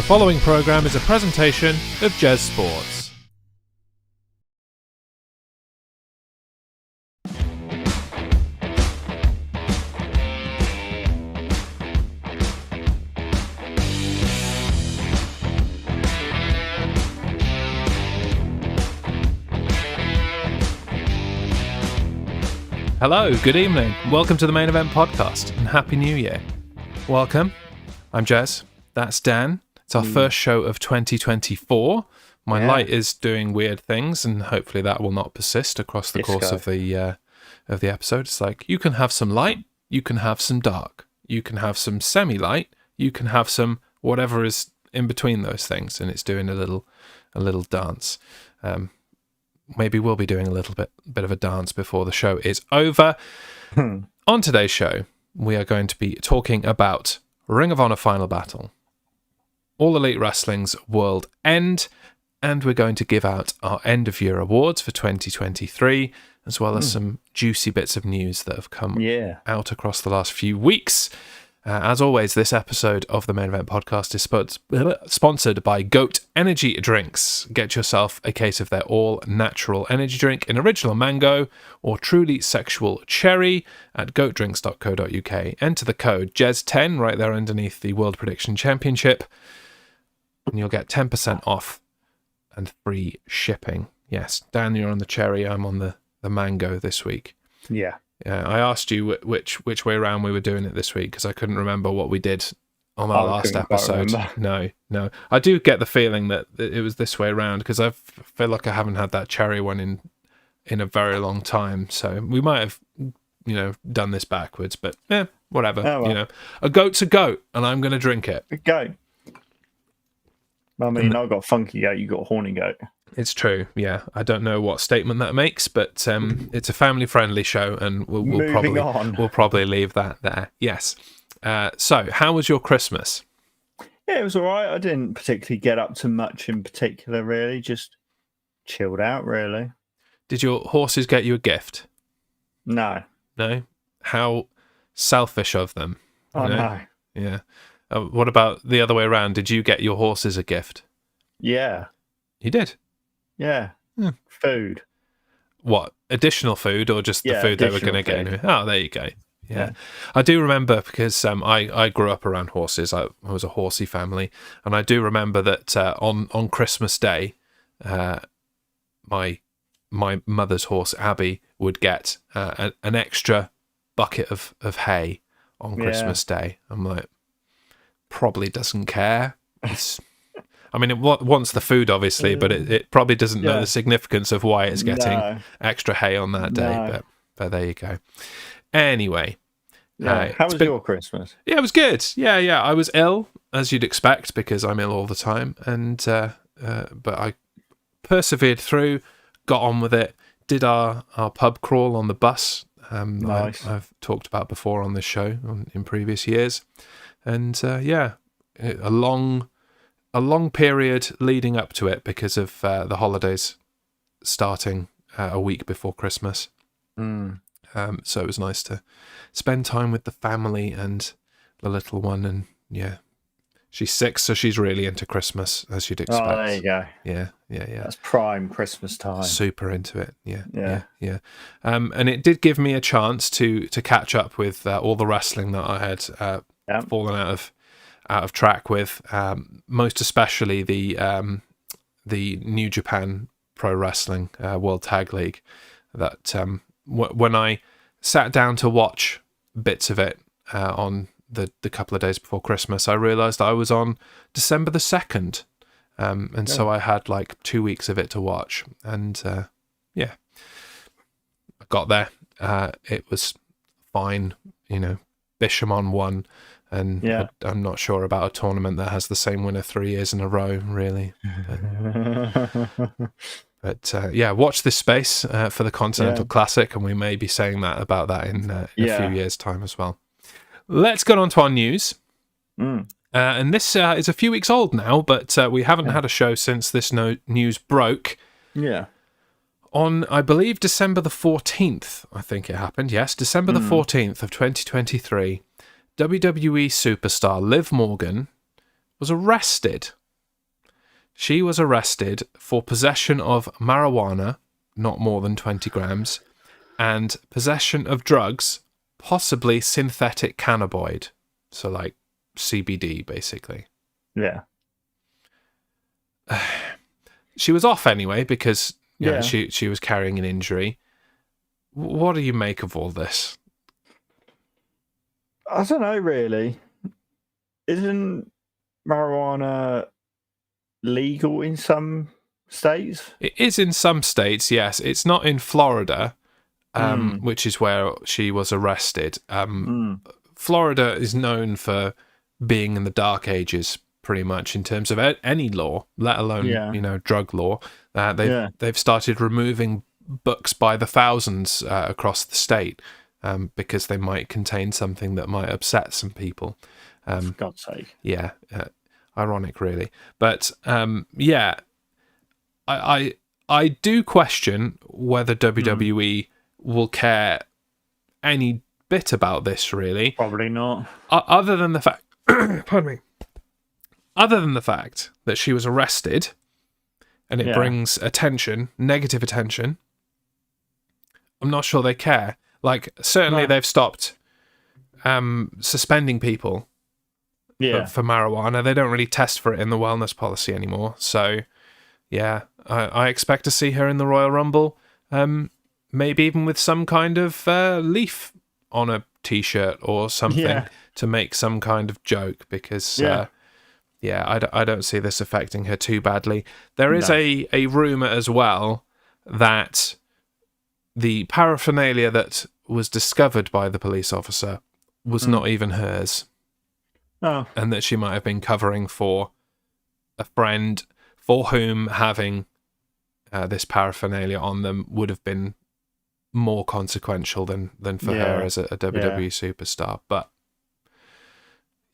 The following program is a presentation of Jez Sports. Hello, good evening. Welcome to the Main Event Podcast, and Happy New Year. Welcome. I'm Jez. That's Dan. It's our first show of 2024. My light is doing weird things, and hopefully that will not persist across the course of the episode. It's like, you can have some light, you can have some dark, you can have some semi-light, you can have some whatever is in between those things, and it's doing a little dance. Maybe we'll be doing a little bit of a dance before the show is over. On today's show, we are going to be talking about Ring of Honor Final Battle, All Elite Wrestling's World End, and we're going to give out our end-of-year awards for 2023, as well as some juicy bits of news that have come out across the last few weeks. As always, this episode of the Main Event Podcast is sponsored by Goat Energy Drinks. Get yourself a case of their all-natural energy drink in original mango or truly sexual cherry at goatdrinks.co.uk. Enter the code Jez10 right there underneath the World Prediction Championship, and you'll get 10% off and free shipping. Yes, Dan, you're on the cherry. I'm on the mango this week. Yeah. I asked you which way around we were doing it this week because I couldn't remember what we did on our last episode. No. I do get the feeling that it was this way around because I feel like I haven't had that cherry one in a very long time. So we might have, done this backwards, but whatever. Oh, well. A goat's a goat, and I'm going to drink it. A goat. I mean, I've got a funky goat, you got a horny goat. It's true, yeah. I don't know what statement that makes, but it's a family-friendly show, and we'll probably leave that there. Yes. So, how was your Christmas? Yeah, it was all right. I didn't particularly get up to much in particular, really. Just chilled out, really. Did your horses get you a gift? No. No? How selfish of them. Oh, no. Yeah. What about the other way around? Did you get your horses a gift? Yeah. You did? Yeah. Food. What? Additional food or just the food they were going to get? Oh, there you go. Yeah. I do remember because I grew up around horses. I was a horsey family. And I do remember that on Christmas Day, my mother's horse, Abby, would get an extra bucket of hay on Christmas Day. I'm like, probably doesn't care. It wants the food, obviously, but it probably doesn't know the significance of why it's getting extra hay on that day. But there you go. Anyway. How was your Christmas? Yeah, it was good. Yeah. I was ill, as you'd expect, because I'm ill all the time. And but I persevered through, got on with it, did our pub crawl on the bus. Nice. I've talked about before on this show in previous years. And a long period leading up to it because of the holidays starting a week before Christmas. So it was nice to spend time with the family and the little one. And she's 6, so she's really into Christmas, as you'd expect. Oh, there you go. Yeah. That's prime Christmas time. Super into it. Yeah. And it did give me a chance to catch up with all the wrestling that I had fallen out of track with, most especially the New Japan Pro Wrestling World Tag League. That when I sat down to watch bits of it on the couple of days before Christmas, I realised I was on December the 2nd, so I had like 2 weeks of it to watch, and I got there. It was fine, Bishamon won. And I'm not sure about a tournament that has the same winner 3 years in a row, really. But watch this space for the Continental Classic, and we may be saying that about that in a few years' time as well. Let's get on to our news. And this is a few weeks old now, but we haven't had a show since this news broke. Yeah. On, I believe, December the 14th, I think it happened. Yes, December the 14th of 2023. WWE superstar Liv Morgan was arrested. She was arrested for possession of marijuana, not more than 20 grams, and possession of drugs, possibly synthetic cannabinoid, so like CBD, basically. Yeah. She was off anyway because you know, she was carrying an injury. What do you make of all this? I don't know, really. Isn't marijuana legal in some states? It is in some states, yes. It's not in Florida, which is where she was arrested. Florida is known for being in the dark ages, pretty much, in terms of any law, let alone drug law. They've started removing books by the thousands across the state because they might contain something that might upset some people. For God's sake. Yeah, ironic, really. But I do question whether WWE will care any bit about this, really. Probably not. Other than the fact, pardon me. Other than the fact that she was arrested, and it brings attention, negative attention, I'm not sure they care. Like, certainly they've stopped suspending people for marijuana. They don't really test for it in the wellness policy anymore. So, yeah, I expect to see her in the Royal Rumble, maybe even with some kind of leaf on a T-shirt or something to make some kind of joke, because I don't see this affecting her too badly. There is a rumour as well that the paraphernalia that was discovered by the police officer was not even hers. Oh. And that she might have been covering for a friend for whom having this paraphernalia on them would have been more consequential than for her as a WWE superstar. But,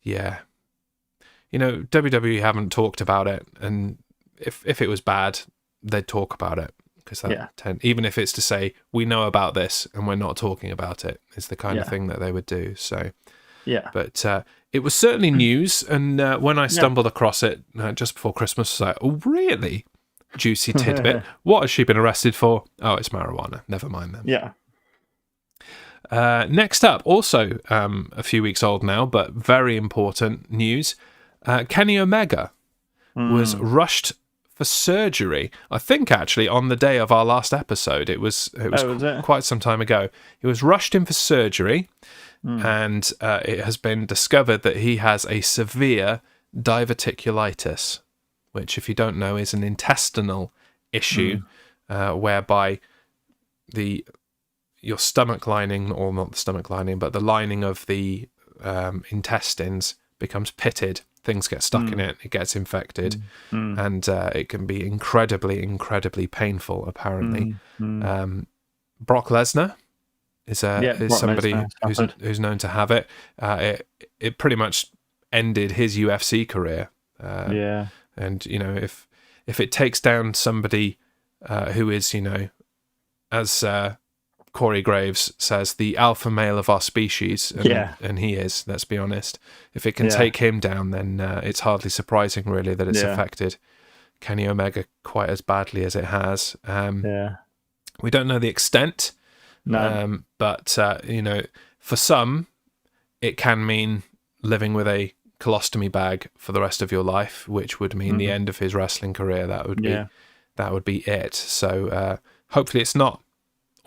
yeah. You know, WWE haven't talked about it, and if it was bad, they'd talk about it. Because even if it's to say, we know about this and we're not talking about it, is the kind of thing that they would do. So, but it was certainly news, and when I stumbled across it just before Christmas, I was like, oh, really? Juicy tidbit. What has she been arrested for? Oh, it's marijuana. Never mind then. Yeah. Next up, also a few weeks old now, but very important news. Kenny Omega was rushed for surgery. I think actually on the day of our last episode. It was quite some time ago. He was rushed in for surgery, and it has been discovered that he has a severe diverticulitis, which, if you don't know, is an intestinal issue whereby your stomach lining, or not the stomach lining, but the lining of the intestines becomes pitted. Things get stuck in it, it gets infected, and it can be incredibly, incredibly painful, apparently. Brock Lesnar is somebody who's known to have it. It pretty much ended his UFC career. And, you know, if it takes down somebody who is, you know, as Corey Graves says, the alpha male of our species, and he is, let's be honest. If it can take him down, then it's hardly surprising, really, that it's affected Kenny Omega quite as badly as it has. We don't know the extent, but, you know, for some, it can mean living with a colostomy bag for the rest of your life, which would mean the end of his wrestling career. That would be it. So hopefully it's not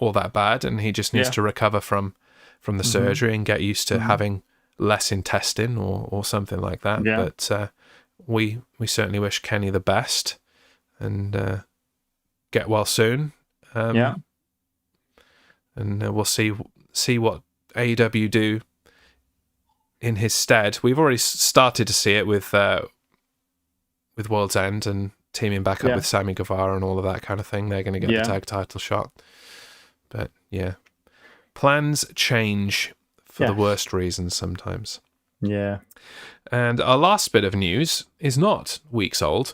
all that bad, and he just needs to recover from the surgery and get used to having less intestine or something like that. But we certainly wish Kenny the best, and get well soon. And we'll see what AEW do in his stead. We've already started to see it with World's End and teaming back up with Sammy Guevara and all of that kind of thing. They're going to get the tag title shot. But yeah, plans change for the worst reasons sometimes. Yeah. And our last bit of news is not weeks old.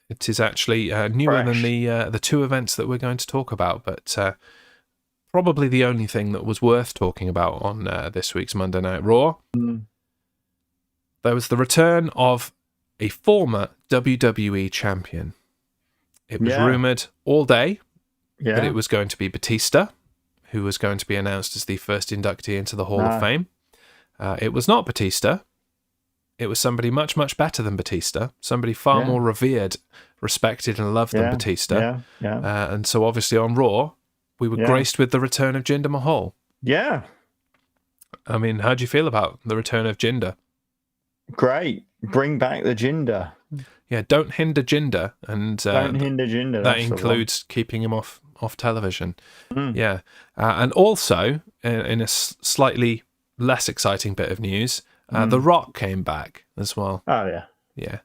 It is actually newer than the two events that we're going to talk about, but probably the only thing that was worth talking about on this week's Monday Night Raw. There was the return of a former WWE champion. It was Yeah. rumoured all day Yeah. that it was going to be Batista, who was going to be announced as the first inductee into the Hall of Fame. It was not Batista. It was somebody much, much better than Batista, somebody far more revered, respected and loved than Batista. And so obviously on Raw, we were graced with the return of Jinder Mahal. Yeah. I mean, how do you feel about the return of Jinder? Great. Bring back the Jinder. Yeah, don't hinder Jinder. And don't hinder Jinder. That includes keeping him off television. Yeah. And also, in a slightly less exciting bit of news, The Rock came back as well. Oh, yeah.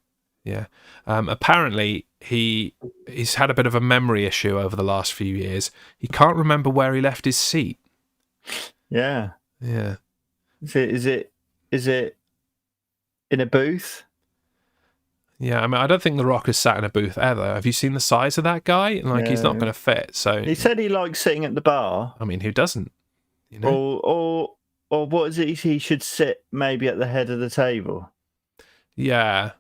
Yeah. Apparently, he's had a bit of a memory issue over the last few years. He can't remember where he left his seat. Yeah. Yeah. Is it in a booth? Yeah, I mean, I don't think The Rock has sat in a booth ever. Have you seen the size of that guy? Like, he's not going to fit. So he said he likes sitting at the bar. I mean, who doesn't? You know? Or what is it? He should sit maybe at the head of the table. Yeah,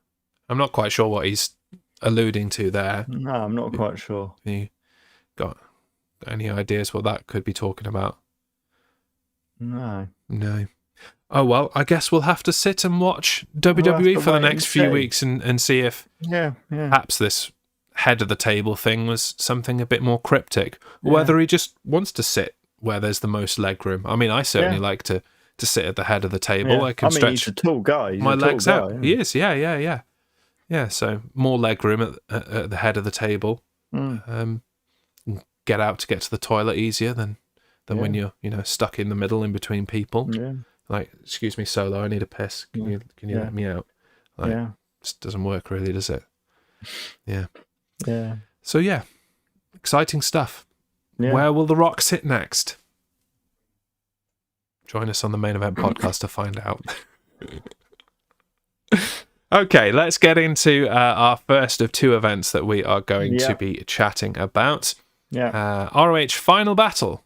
I'm not quite sure what he's alluding to there. No, I'm not quite sure. Have you got any ideas what that could be talking about? No. Oh, well, I guess we'll have to sit and watch WWE for the next few weeks and see if perhaps this head of the table thing was something a bit more cryptic, or whether he just wants to sit where there's the most leg room. I mean, I certainly like to sit at the head of the table. I can stretch he's a tall guy. my legs out. He is, yeah. Yeah, so more leg room at the head of the table. Get out to get to the toilet easier than when you're stuck in the middle in between people. Yeah. Like, excuse me, Solo, I need a piss. Can you let me out? Like, just doesn't work really, does it? Yeah. Yeah. So yeah, exciting stuff. Yeah. Where will The Rock sit next? Join us on the Main Event podcast to find out. Okay, let's get into our first of two events that we are going to be chatting about. Yeah. ROH Final Battle,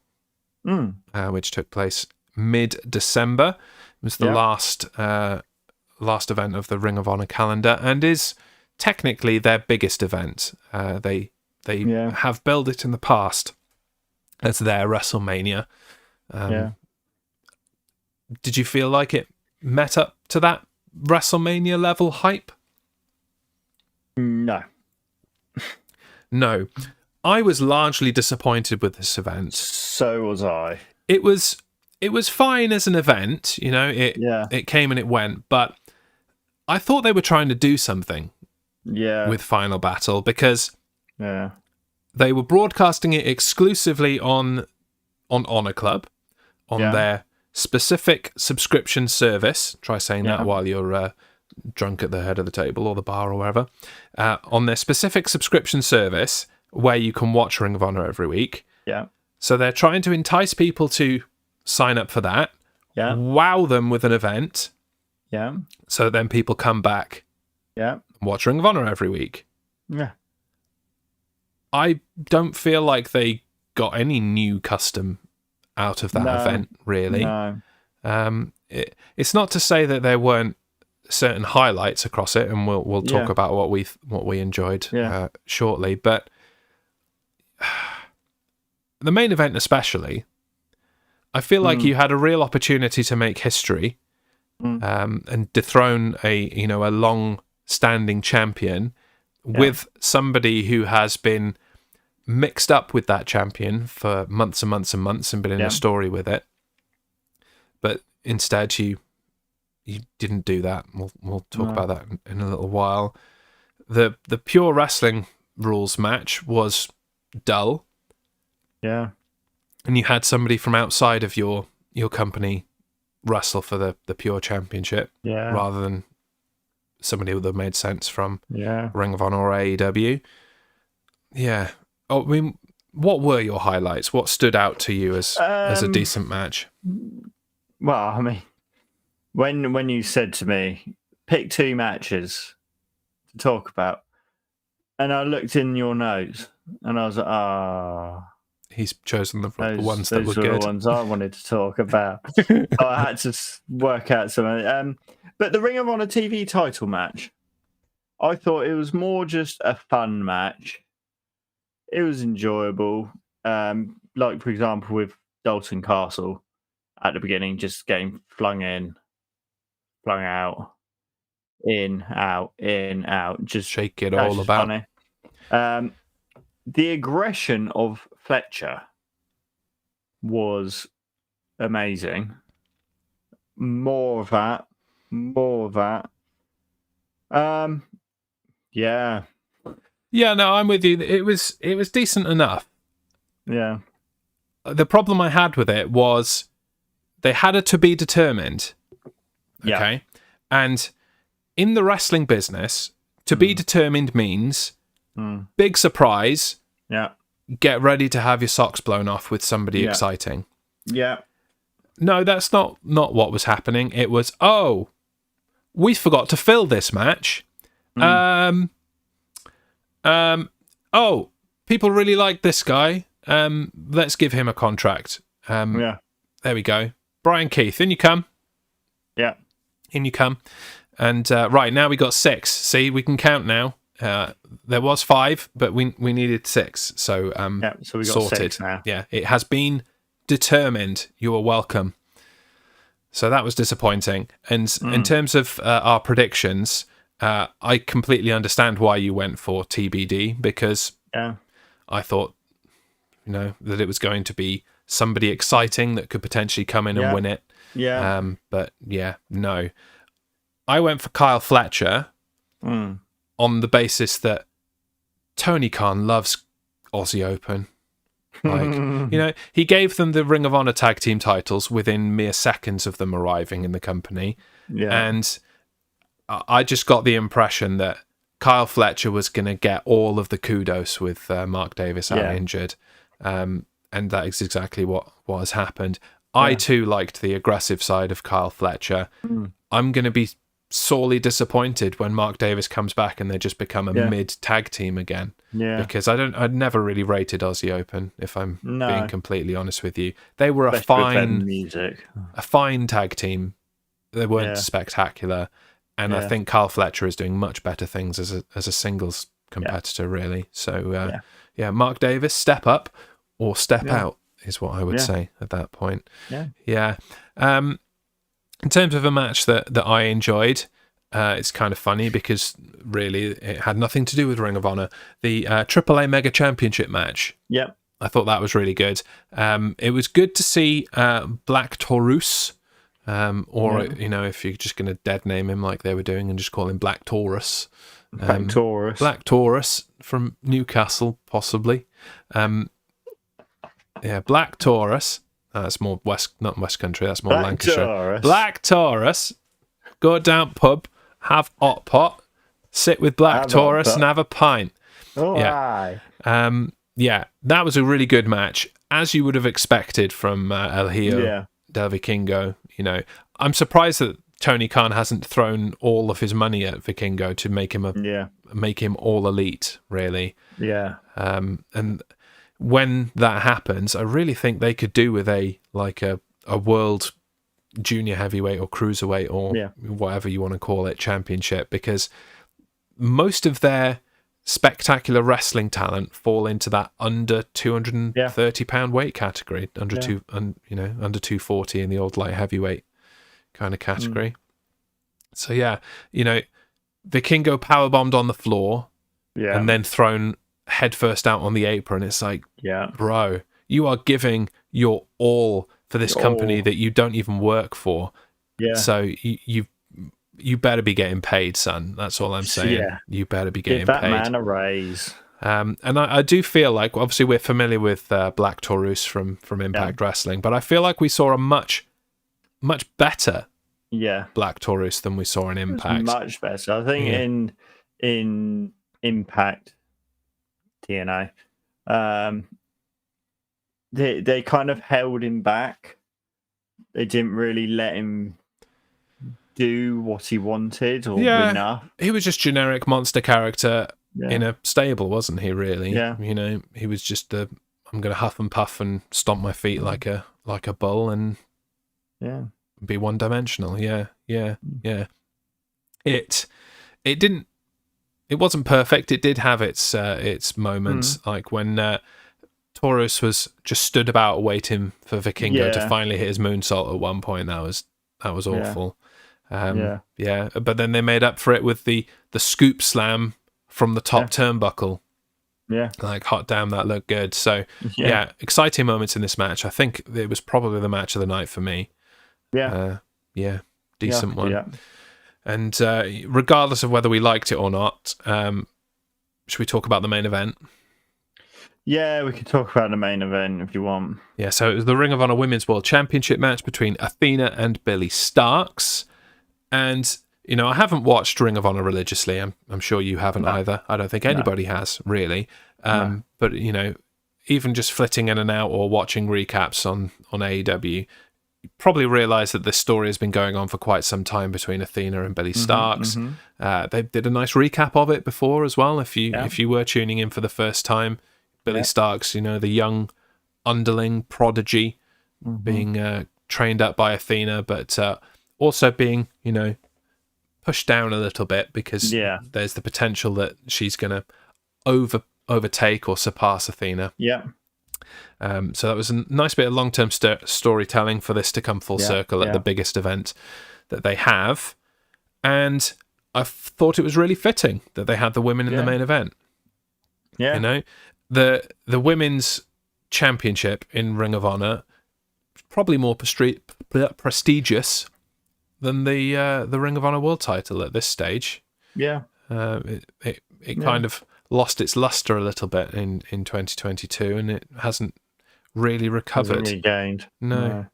which took place mid-December. It was the last event of the Ring of Honor calendar and is technically their biggest event. They have billed it in the past as their WrestleMania. Did you feel like it met up to that WrestleMania level hype? No. No. I was largely disappointed with this event. So was I. It was fine as an event, it came and it went, but I thought they were trying to do something with Final Battle because they were broadcasting it exclusively on Honor Club, on their specific subscription service. Try saying that while you're drunk at the head of the table or the bar or wherever. On their specific subscription service where you can watch Ring of Honor every week. Yeah. So they're trying to entice people to sign up for that. Yeah. Wow them with an event. Yeah. So then people come back. Yeah. And watch Ring of Honor every week. Yeah. I don't feel like they got any new custom out of that event, really. No. It's not to say that there weren't certain highlights across it, and we'll talk about what we enjoyed shortly. But the main event, especially, I feel like you had a real opportunity to make history and dethrone a long-standing champion with somebody who has been mixed up with that champion for months and months and months and been in a story with it. But instead, you didn't do that. We'll talk about that in a little while. The pure wrestling rules match was dull. Yeah. And you had somebody from outside of your company wrestle for the pure championship rather than somebody that made sense from Ring of Honor or AEW. Yeah. I mean, what were your highlights? What stood out to you as a decent match? Well, I mean, when you said to me, pick two matches to talk about, and I looked in your notes, and I was like, he's chosen the ones that were good. Those were the ones I wanted to talk about. So I had to work out something. But the Ring of Honor TV title match, I thought it was more just a fun match. It was enjoyable. Like, for example, with Dalton Castle at the beginning, just getting flung in, flung out, in, out, in, out. Just Shake it that's all just about. funny. The aggression of Fletcher was amazing. More of that. More of that. Yeah. Yeah, no, I'm with you. It was decent enough. Yeah. The problem I had with it was they had a to be determined. Okay. Yeah. And in the wrestling business, to be determined means big surprise. Yeah. Get ready to have your socks blown off with somebody Yeah. exciting. Yeah. No, that's not what was happening. It was, oh, we forgot to fill this match. Oh, people really like this guy. Let's give him a contract. Yeah. There we go. Brian Keith, in you come. Yeah. In you come. And right, now we got 6. See, we can count now. There was 5, but we needed 6. So, So we got sorted. 6 now. Yeah, it has been determined. You are welcome. So that was disappointing. And in terms of our predictions, I completely understand why you went for TBD, because I thought, that it was going to be somebody exciting that could potentially come in and win it. Yeah. But yeah, no. I went for Kyle Fletcher on the basis that Tony Khan loves Aussie Open. Like, he gave them the Ring of Honor tag team titles within mere seconds of them arriving in the company. Yeah. And I just got the impression that Kyle Fletcher was going to get all of the kudos with Mark Davis out injured. And that is exactly what has happened. I too liked the aggressive side of Kyle Fletcher. I'm going to be sorely disappointed when Mark Davis comes back and they just become a mid tag team again. Yeah. Because I'd never really rated Aussie Open, if I'm being completely honest with you. They were a fine tag team. They weren't spectacular. And I think Kyle Fletcher is doing much better things as a singles competitor, really. So, Mark Davis, step up or step out is what I would say at that point. Yeah. In terms of a match that I enjoyed, it's kind of funny because really it had nothing to do with Ring of Honor. The AAA Mega Championship match. Yep. I thought that was really good. It was good to see Black Taurus, if you're just going to dead name him like they were doing and just call him Black Taurus. Black Taurus from Newcastle, possibly. Black Taurus. That's more not West Country, that's more Lancashire. Taurus. Black Taurus. Go down pub, have hot pot, sit with Black Taurus and have a pint. Oh, yeah. That was a really good match, as you would have expected from El Hijo del Vikingo. I'm surprised that Tony Khan hasn't thrown all of his money at Vikingo to make him all elite, really. Yeah. And when that happens, I really think they could do with a world junior heavyweight or cruiserweight or whatever you want to call it championship, because most of their spectacular wrestling talent fall into that under 230 pound weight category, under 240 in the old light heavyweight kind of category. So Vikingo powerbombed on the floor and then thrown headfirst out on the apron. It's like, bro, you are giving your all for this company that you don't even work for. Yeah. So you better be getting paid, son. That's all I'm saying. Yeah. You better be getting paid. Give that man a raise. And I do feel like, obviously, we're familiar with Black Taurus from Impact Wrestling, but I feel like we saw a much better Black Taurus than we saw in Impact. Much better. I think in Impact TNA, they kind of held him back. They didn't really let him do what he wanted or enough. He was just generic monster character in a stable, wasn't he, really? Yeah. He was just I'm going to huff and puff and stomp my feet like a bull and be one-dimensional. Yeah. It didn't it wasn't perfect. It did have its moments, like when Taurus was just stood about waiting for Vikingo to finally hit his moonsault at one point. That was awful. Yeah. But then they made up for it with the scoop slam from the top turnbuckle. Yeah. Like, hot damn, that looked good. So, exciting moments in this match. I think it was probably the match of the night for me. Yeah. Decent one. Yeah. And regardless of whether we liked it or not, should we talk about the main event? Yeah, we can talk about the main event if you want. Yeah, so it was the Ring of Honor Women's World Championship match between Athena and Billy Starks. And, you know, I haven't watched Ring of Honor religiously. I'm sure you haven't either. I don't think anybody has, really. But, you know, even just flitting in and out or watching recaps on AEW, you probably realise that this story has been going on for quite some time between Athena and Billy Starks. They did a nice recap of it before as well. If you were tuning in for the first time, Billy Starks, you know, the young underling prodigy, being trained up by Athena, but also being, you know, pushed down a little bit because there's the potential that she's going to overtake or surpass Athena. Yeah. So that was a nice bit of long-term storytelling for this to come full circle at the biggest event that they have. And I thought it was really fitting that they had the women in the main event. Yeah. You know, the women's championship in Ring of Honor is probably more prestigious than the Ring of Honor world title at this stage. Yeah. It kind of lost its luster a little bit in 2022, and it hasn't really recovered. Hasn't regained. No.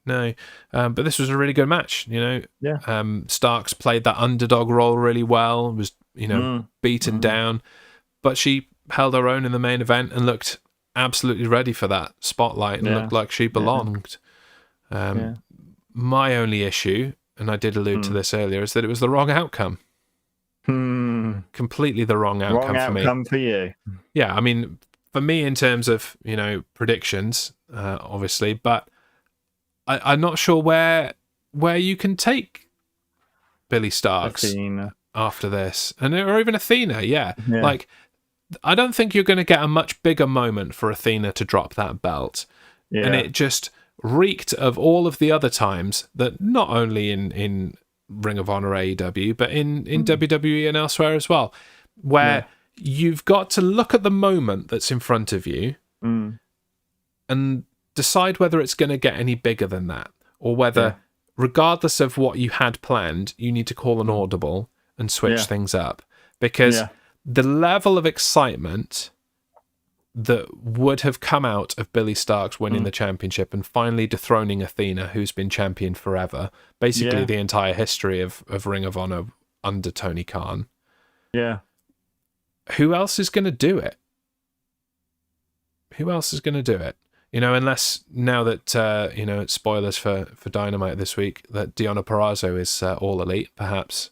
But this was a really good match, you know. Yeah. Starks played that underdog role really well, was, you know, beaten down, but she held her own in the main event and looked absolutely ready for that spotlight and looked like she belonged. My only issue, and I did allude to this earlier, is that it was the wrong outcome. Completely the wrong outcome for me. Wrong outcome for you. Yeah, I mean, for me in terms of, you know, predictions, obviously, but I'm not sure where you can take Billy Starks Athena after this, or even Athena. Yeah, like I don't think you're going to get a much bigger moment for Athena to drop that belt, and it just reeked of all of the other times that not only in Ring of Honor AEW, but in WWE and elsewhere as well, where you've got to look at the moment that's in front of you and decide whether it's going to get any bigger than that, or whether, regardless of what you had planned, you need to call an audible and switch things up. Because the level of excitement that would have come out of Billy Starks winning the championship and finally dethroning Athena, who's been champion forever, basically the entire history of Ring of Honor under Tony Khan. Yeah. Who else is going to do it? Who else is going to do it? You know, unless now that, you know, spoilers for Dynamite this week, that Deonna Purrazzo is all elite, perhaps.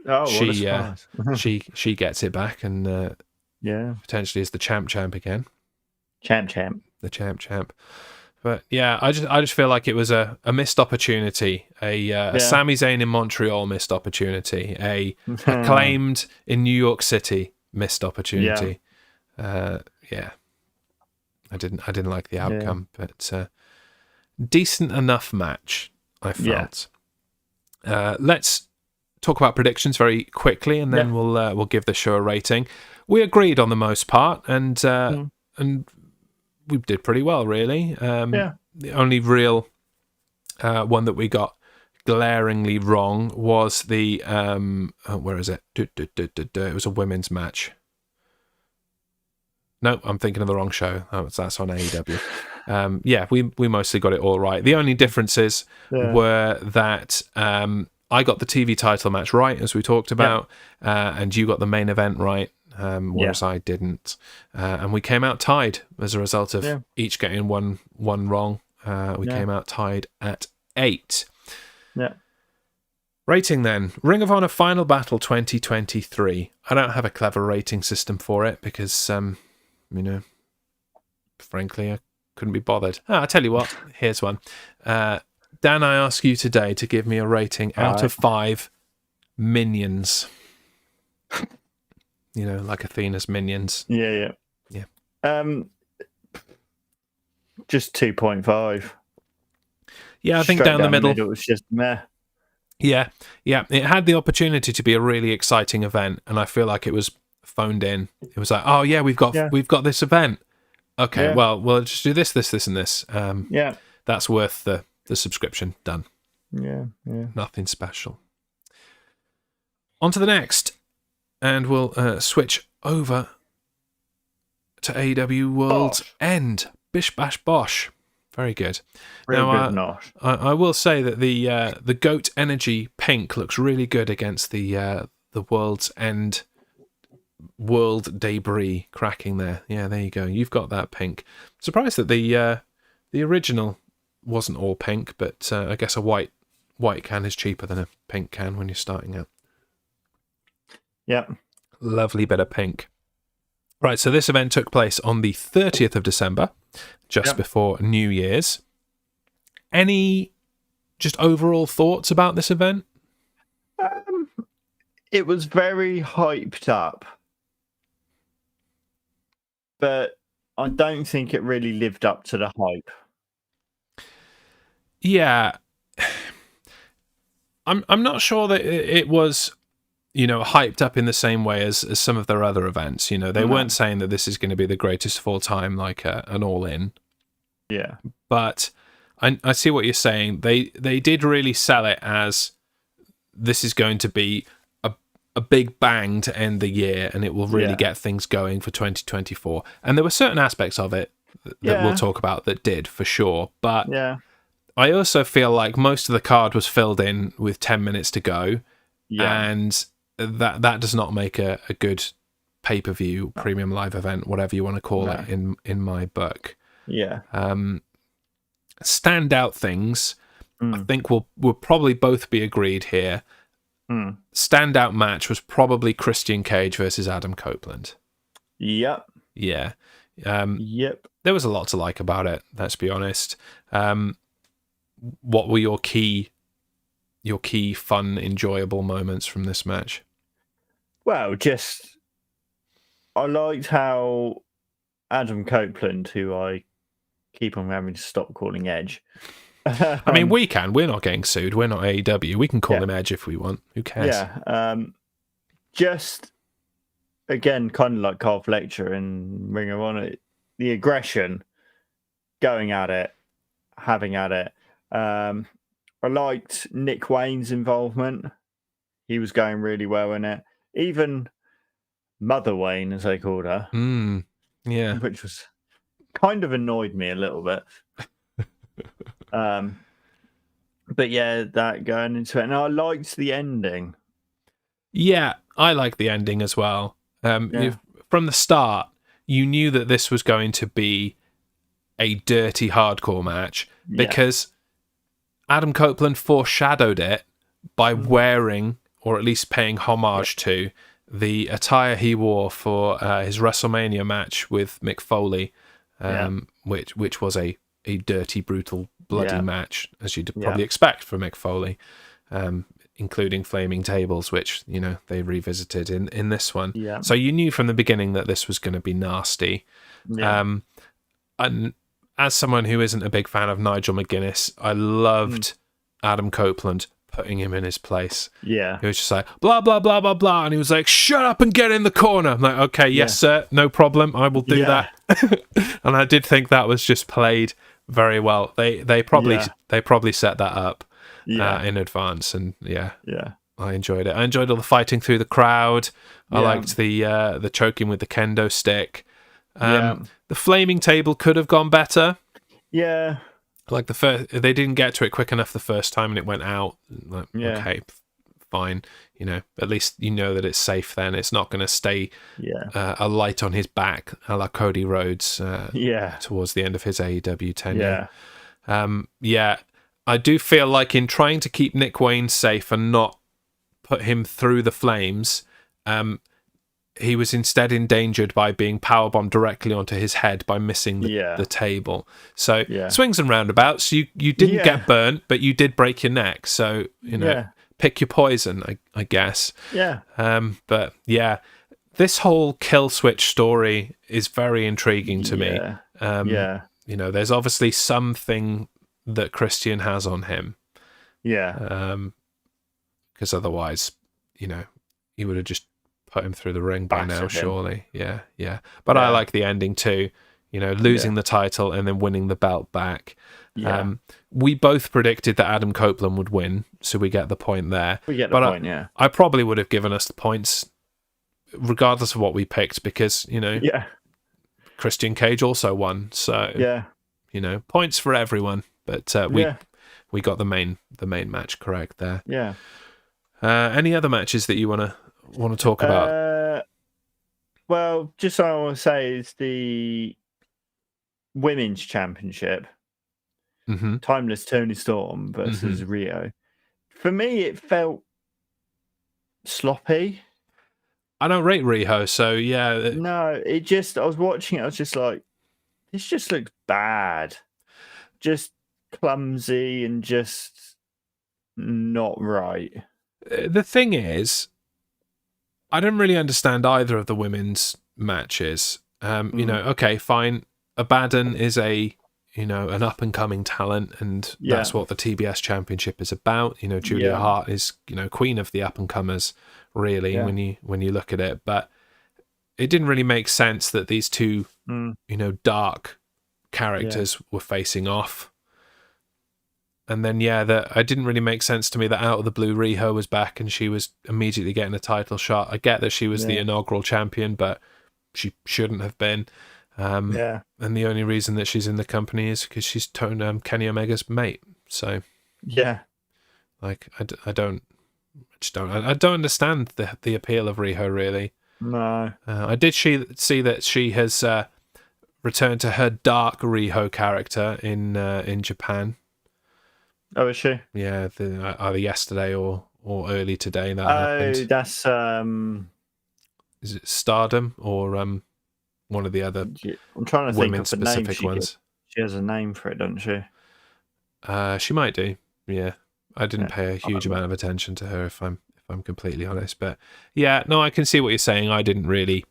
Oh, what a surprise. she gets it back and potentially is the champ again. Champ. The champ. But yeah, I just feel like it was a missed opportunity, a Sami Zayn in Montreal missed opportunity, a Acclaimed in New York City missed opportunity. I didn't like the outcome, but decent enough match, I felt. Let's talk about predictions very quickly, and then we'll give the show a rating. We agreed on the most part, and we did pretty well, really. The only real one that we got glaringly wrong was the where is it? It was a women's match. No, I'm thinking of the wrong show. That's on AEW. We mostly got it all right. The only differences were that I got the TV title match right, as we talked about, and you got the main event right, whereas I didn't. And we came out tied as a result of each getting one wrong. We came out tied at 8. Yeah. Rating then. Ring of Honor Final Battle 2023. I don't have a clever rating system for it because, you know, frankly, I couldn't be bothered. I'll tell you what, here's one. Dan, I ask you today to give me a rating out of 5 minions. like Athena's minions. Yeah. Just 2.5. Yeah, I think Straight down the middle. It was just meh. Yeah. It had the opportunity to be a really exciting event, and I feel like it was phoned in. It was like, oh yeah, we've got this event. Okay, well, we'll just do this, and this. That's worth the subscription. Done. Yeah. Nothing special. On to the next, and we'll switch over to AEW World's End. Bish Bash Bosh. Very good. I will say that the Goat Energy pink looks really good against the World's End World Debris cracking there. Yeah, there you go. You've got that pink. Surprised that the original wasn't all pink, but I guess a white can is cheaper than a pink can when you're starting out. Yep. Lovely bit of pink. Right, so this event took place on the 30th of December, just before New Year's. Any just overall thoughts about this event? It was very hyped up, but I don't think it really lived up to the hype. Yeah. I'm not sure that it was, hyped up in the same way as some of their other events. They weren't saying that this is going to be the greatest of all time, like an All-In. Yeah. But I see what you're saying. They did really sell it as this is going to be a big bang to end the year, and it will really get things going for 2024. And there were certain aspects of it that we'll talk about that did, for sure. But I also feel like most of the card was filled in with 10 minutes to go. Yeah. And that does not make a good pay-per-view, premium live event, whatever you want to call it in my book. Yeah. Standout things, I think we'll probably both be agreed here. Standout match was probably Christian Cage versus Adam Copeland. Yep. Yeah. Yep. There was a lot to like about it, let's be honest. What were your key fun, enjoyable moments from this match? Well, I liked how Adam Copeland, who I keep on having to stop calling Edge. I mean, we're not getting sued. We're not AEW. We can call him Edge if we want. Who cares? Yeah. Just, again, kind of like Carl Fletcher and Ring of Honor, the aggression, going at it, having at it. I liked Nick Wayne's involvement. He was going really well in it. Even Mother Wayne, as they called her. Yeah. Which was kind of annoyed me a little bit. But yeah, that going into it. And I liked the ending. Yeah, I like the ending as well. From the start, you knew that this was going to be a dirty hardcore match because Adam Copeland foreshadowed it by wearing, or at least paying homage to, the attire he wore for his WrestleMania match with Mick Foley, which was a dirty, brutal, bloody match, as you'd probably expect from Mick Foley, including flaming tables, which they revisited in this one. Yeah. So you knew from the beginning that this was going to be nasty. Yeah. And as someone who isn't a big fan of Nigel McGuinness, I loved Adam Copeland putting him in his place. Yeah. He was just like, blah, blah, blah, blah, blah. And he was like, shut up and get in the corner. I'm like, okay, yes, sir, no problem. I will do that. And I did think that was just played very well. They probably set that up in advance. And I enjoyed it. I enjoyed all the fighting through the crowd. I liked the choking with the kendo stick. The flaming table could have gone better. Yeah. Like they didn't get to it quick enough the first time and it went out. Like, okay, fine. At least you know that it's safe then. It's not going to stay a light on his back, a la Cody Rhodes towards the end of his AEW tenure. I do feel like in trying to keep Nick Wayne safe and not put him through the flames, he was instead endangered by being powerbombed directly onto his head by missing the table. So swings and roundabouts. You didn't get burnt, but you did break your neck. So pick your poison, I guess. Yeah. But yeah, this whole kill switch story is very intriguing to me. Yeah. You know, there's obviously something that Christian has on him. Yeah. Because otherwise, you know, he would have just put him through the ring by now, surely. Yeah. But I like the ending too. You know, losing the title and then winning the belt back. Yeah. We both predicted that Adam Copeland would win, so we get the point there. We get the point, yeah. I probably would have given us the points regardless of what we picked because, you know, Christian Cage also won. So, you know, points for everyone. But we got the main match correct there. Yeah. Any other matches that you want to talk about? Well, just what I want to say is the Women's Championship. Mm-hmm. Timeless Toni Storm versus Rio. For me, it felt sloppy. I don't rate Riho, so yeah. No, I was watching it, I was just like, this just looks bad. Just clumsy and just not right. The thing is, I didn't really understand either of the women's matches. You know, okay, fine. Abaddon is an up-and-coming talent, and that's what the TBS Championship is about. You know, Julia Hart is, you know, queen of the up-and-comers, really, when you look at it. But it didn't really make sense that these two, you know, dark characters were facing off. And then, that it didn't really make sense to me that out of the blue, Riho was back and she was immediately getting a title shot. I get that she was the inaugural champion, but she shouldn't have been. And the only reason that she's in the company is because she's Kenny Omega's mate. So like I don't understand the appeal of Riho, really. No. I did see that she has returned to her dark Riho character in Japan. Oh, is she? Yeah, either yesterday or early today that happened. That's is it Stardom or one of the other I'm trying to think of the specific name. ones. She has a name for it, doesn't she? She might do. Yeah, I didn't pay a huge amount of attention to her, if I'm completely honest. But no, I can see what you're saying. I didn't really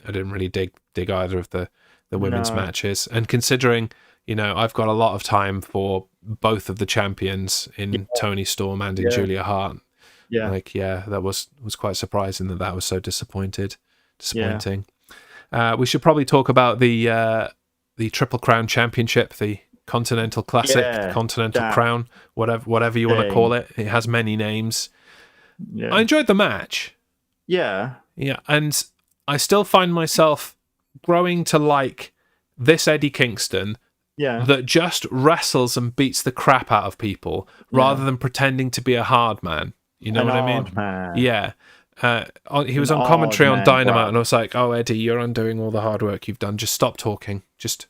dig either of the women's matches, and considering, you know, I've got a lot of time for both of the champions in Toni Storm and in Julia Hart. Yeah, like that was quite surprising that was so disappointing. We should probably talk about the Triple Crown Championship, the Continental Classic, Continental Crown, whatever you want to call it. It has many names. I enjoyed the match. Yeah, and I still find myself growing to like this Eddie Kingston that just wrestles and beats the crap out of people rather than pretending to be a hard man. You know what I mean? Man. Yeah. He was on commentary on Dynamite, and I was like, "Oh, Eddie, you're undoing all the hard work you've done. Just stop talking. Just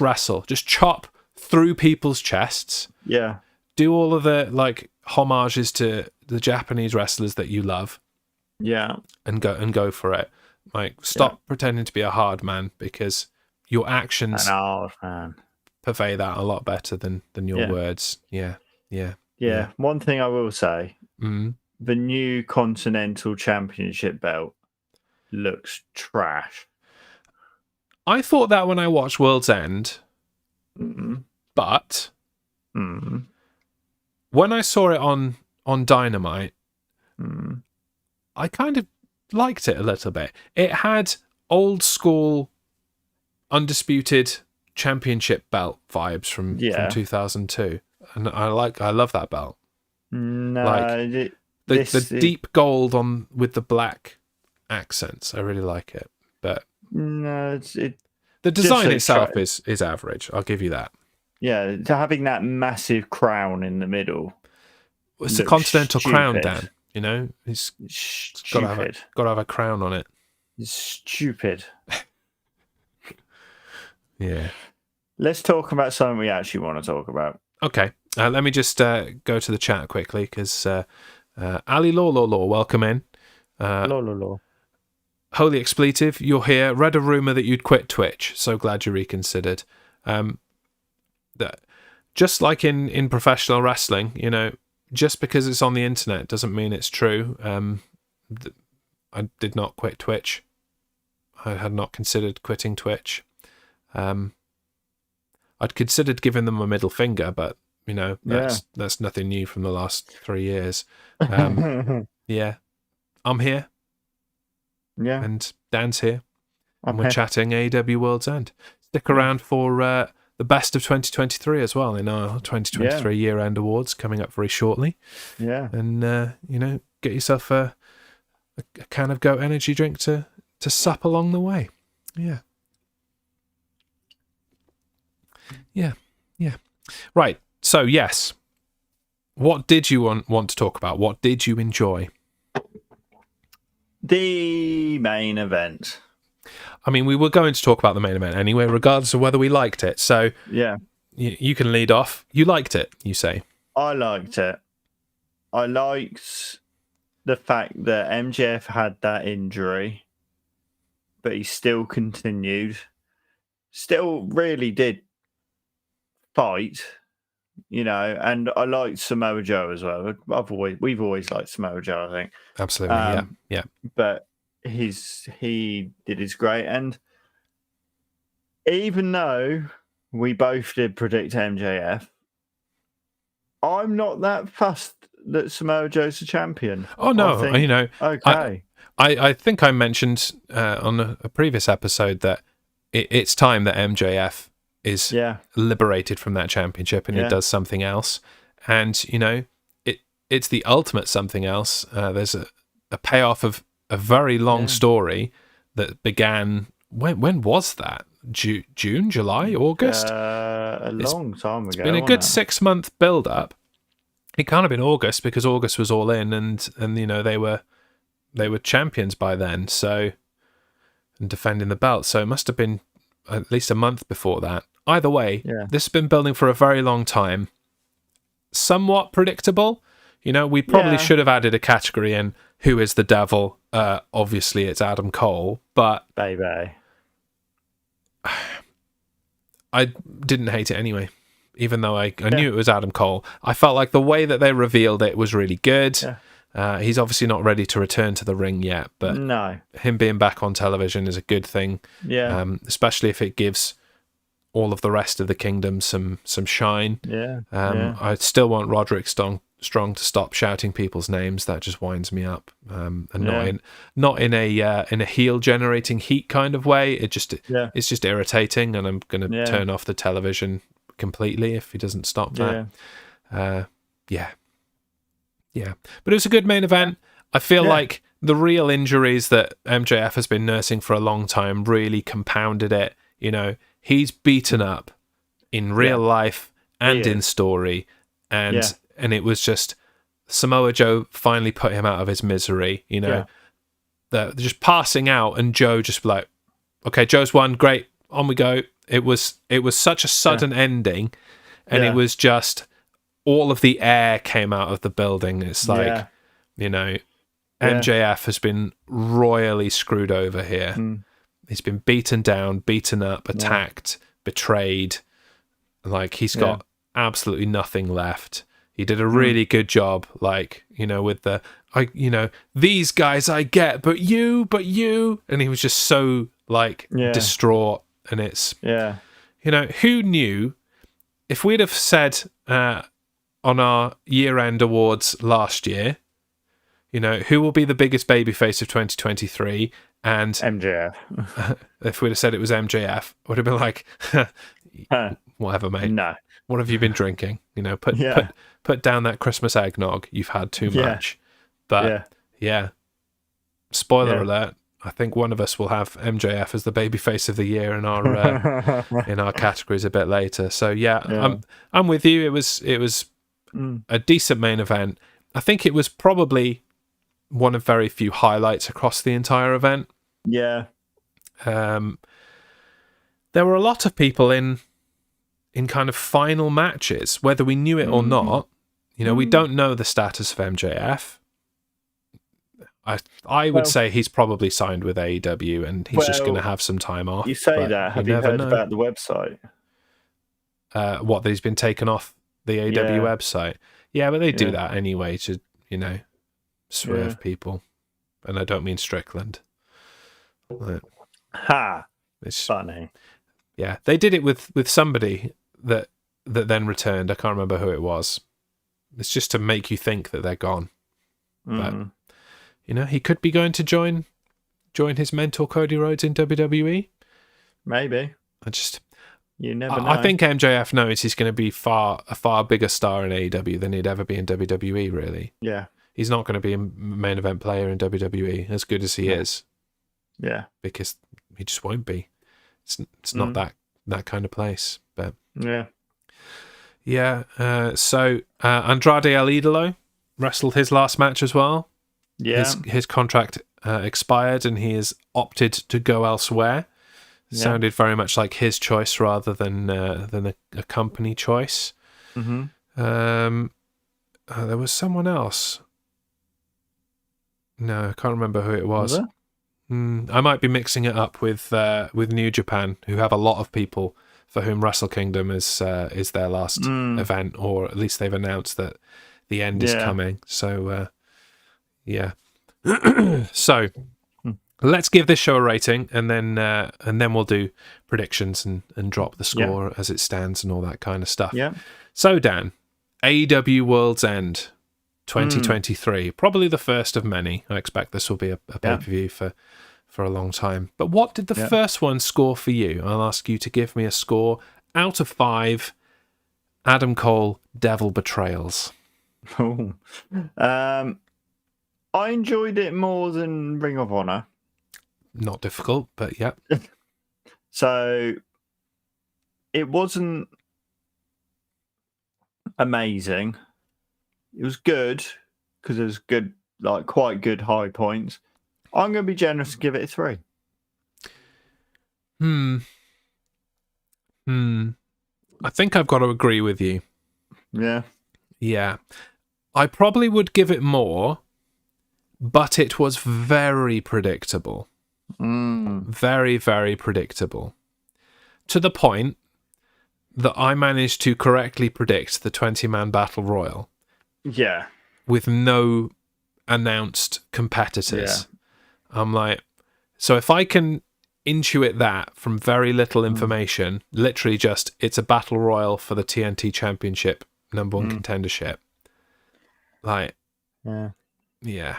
wrestle. Just chop through people's chests. Yeah. Do all of the like homages to the Japanese wrestlers that you love. Yeah. And go for it. Like, stop pretending to be a hard man, because your actions purvey that a lot better than your words. Yeah. One thing I will say. The new Continental Championship belt looks trash. I thought that when I watched World's End, but when I saw it on Dynamite, I kind of liked it a little bit. It had old school, undisputed championship belt vibes from 2002, and I love that belt. No, the deep gold with the black accents. I really like it, but no, the design itself is average. I'll give you that. Yeah, to having that massive crown in the middle. It's a Continental Crown, Dan. You know, it's got to have a crown on it. It's stupid. Yeah. Let's talk about something we actually want to talk about. Okay. Let me just go to the chat quickly, because Ali Law, welcome in. Law. Holy Expletive, you're here. Read a rumour that you'd quit Twitch. So glad you reconsidered. That just like in professional wrestling, you know, just because it's on the internet doesn't mean it's true. I did not quit Twitch. I had not considered quitting Twitch. I'd considered giving them a middle finger, but that's nothing new from the last 3 years. Yeah, I'm here. Yeah, and Dan's here, and we're here. chatting AEW World's End. Stick around for the best of 2023 as well in our 2023 year-end awards coming up very shortly. Yeah, and get yourself a can of Goat energy drink to sup along the way. Yeah. Right. So yes, what did you want to talk about? What did you enjoy? the main event. I mean, we were going to talk about the main event anyway, regardless of whether we liked it. So Yeah, you can lead off. You liked it, you say? I liked it. I liked the fact that MJF had that injury, but he still continued. Still really did fight, and I liked Samoa Joe as well. We've always liked Samoa Joe, I think. Absolutely, yeah. But he did his great, and even though we both did predict MJF, I'm not that fussed that Samoa Joe's the champion. Oh no, I think, okay. I think I mentioned on a previous episode that it's time that MJF is liberated from that championship and he does something else. And, it's the ultimate something else. There's a payoff of a very long story that began... When was that? June, July, August? Long time ago. It's been a good 6-month build-up. It can't have been August because August was All In and they were champions by then, so, and defending the belt. So it must have been at least a month before that. Either way, this has been building for a very long time. Somewhat predictable. We probably should have added a category in Who is the Devil? Obviously, it's Adam Cole, but... Baby. I didn't hate it anyway, even though I knew it was Adam Cole. I felt like the way that they revealed it was really good. Yeah. He's obviously not ready to return to the ring yet, but him being back on television is a good thing. Yeah. Especially if it gives all of the rest of the kingdom some shine. Yeah. I still want Roderick Strong to stop shouting people's names. That just winds me up. And not in a heel generating heat kind of way. It's just irritating, and I'm going to turn off the television completely if he doesn't stop that. But it was a good main event. I feel like the real injuries that MJF has been nursing for a long time really compounded it. He's beaten up in real life and in story, and it was just Samoa Joe finally put him out of his misery. They're just passing out, and Joe just like, okay, Joe's won, great, on we go. It was such a sudden ending, and it was just all of the air came out of the building. It's like, MJF has been royally screwed over here. He's been beaten down, beaten up, attacked, betrayed. Like, he's got absolutely nothing left. He did a really good job, with these guys I get, but you. And he was just so, distraught. And it's, who knew? If we'd have said on our year-end awards last year, who will be the biggest babyface of 2023? And MJF. If we'd have said it was MJF, I would have been like, whatever, mate. No. What have you been drinking? Put down that Christmas eggnog. You've had too much. But spoiler alert. I think one of us will have MJF as the babyface of the year in our categories a bit later. So I'm with you. It was a decent main event. I think it was probably one of very few highlights across the entire event. Yeah. There were a lot of people in kind of final matches, whether we knew it or not. We don't know the status of MJF. I would say he's probably signed with AEW and he's just going to have some time off. You say that. Have you heard about the website? That he's been taken off the AEW website? Yeah, but they do that anyway to, swerve people. and I don't mean Strickland. It's funny. Yeah, they did it with somebody that then returned. I can't remember who it was. It's just to make you think that they're gone. But he could be going to join his mentor Cody Rhodes in WWE. Maybe. You never know. I think MJF knows he's going to be a far bigger star in AEW than he'd ever be in WWE. Really. Yeah. He's not going to be a main event player in WWE as good as he is. Yeah. Because he just won't be. It's not that kind of place. But yeah. So Andrade El Idolo wrestled his last match as well. Yeah. His contract expired and he has opted to go elsewhere. Yeah. Sounded very much like his choice rather than a company choice. Mm-hmm. There was someone else. No, I can't remember who it was. I might be mixing it up with New Japan, who have a lot of people for whom Wrestle Kingdom is their last event, or at least they've announced that the end is coming. So, so let's give this show a rating, and then we'll do predictions and drop the score as it stands and all that kind of stuff. Yeah. So, Dan, AEW World's End 2023, probably the first of many. I expect this will be a pay-per-view for a long time. But what did the first one score for you? I'll ask you to give me a score out of 5 Adam Cole Devil Betrayals. Oh. I enjoyed it more than Ring of Honor. Not difficult, but yeah. So it wasn't amazing. It was good because it was good, like quite good high points. I'm going to be generous and give it a 3. I think I've got to agree with you. Yeah. Yeah. I probably would give it more, but it was very predictable. Very, very predictable. To the point that I managed to correctly predict the 20-man battle royal. Yeah. With no announced competitors. Yeah. I'm like, so if I can intuit that from very little information, literally just it's a battle royal for the TNT Championship number 1 contendership. Like, yeah.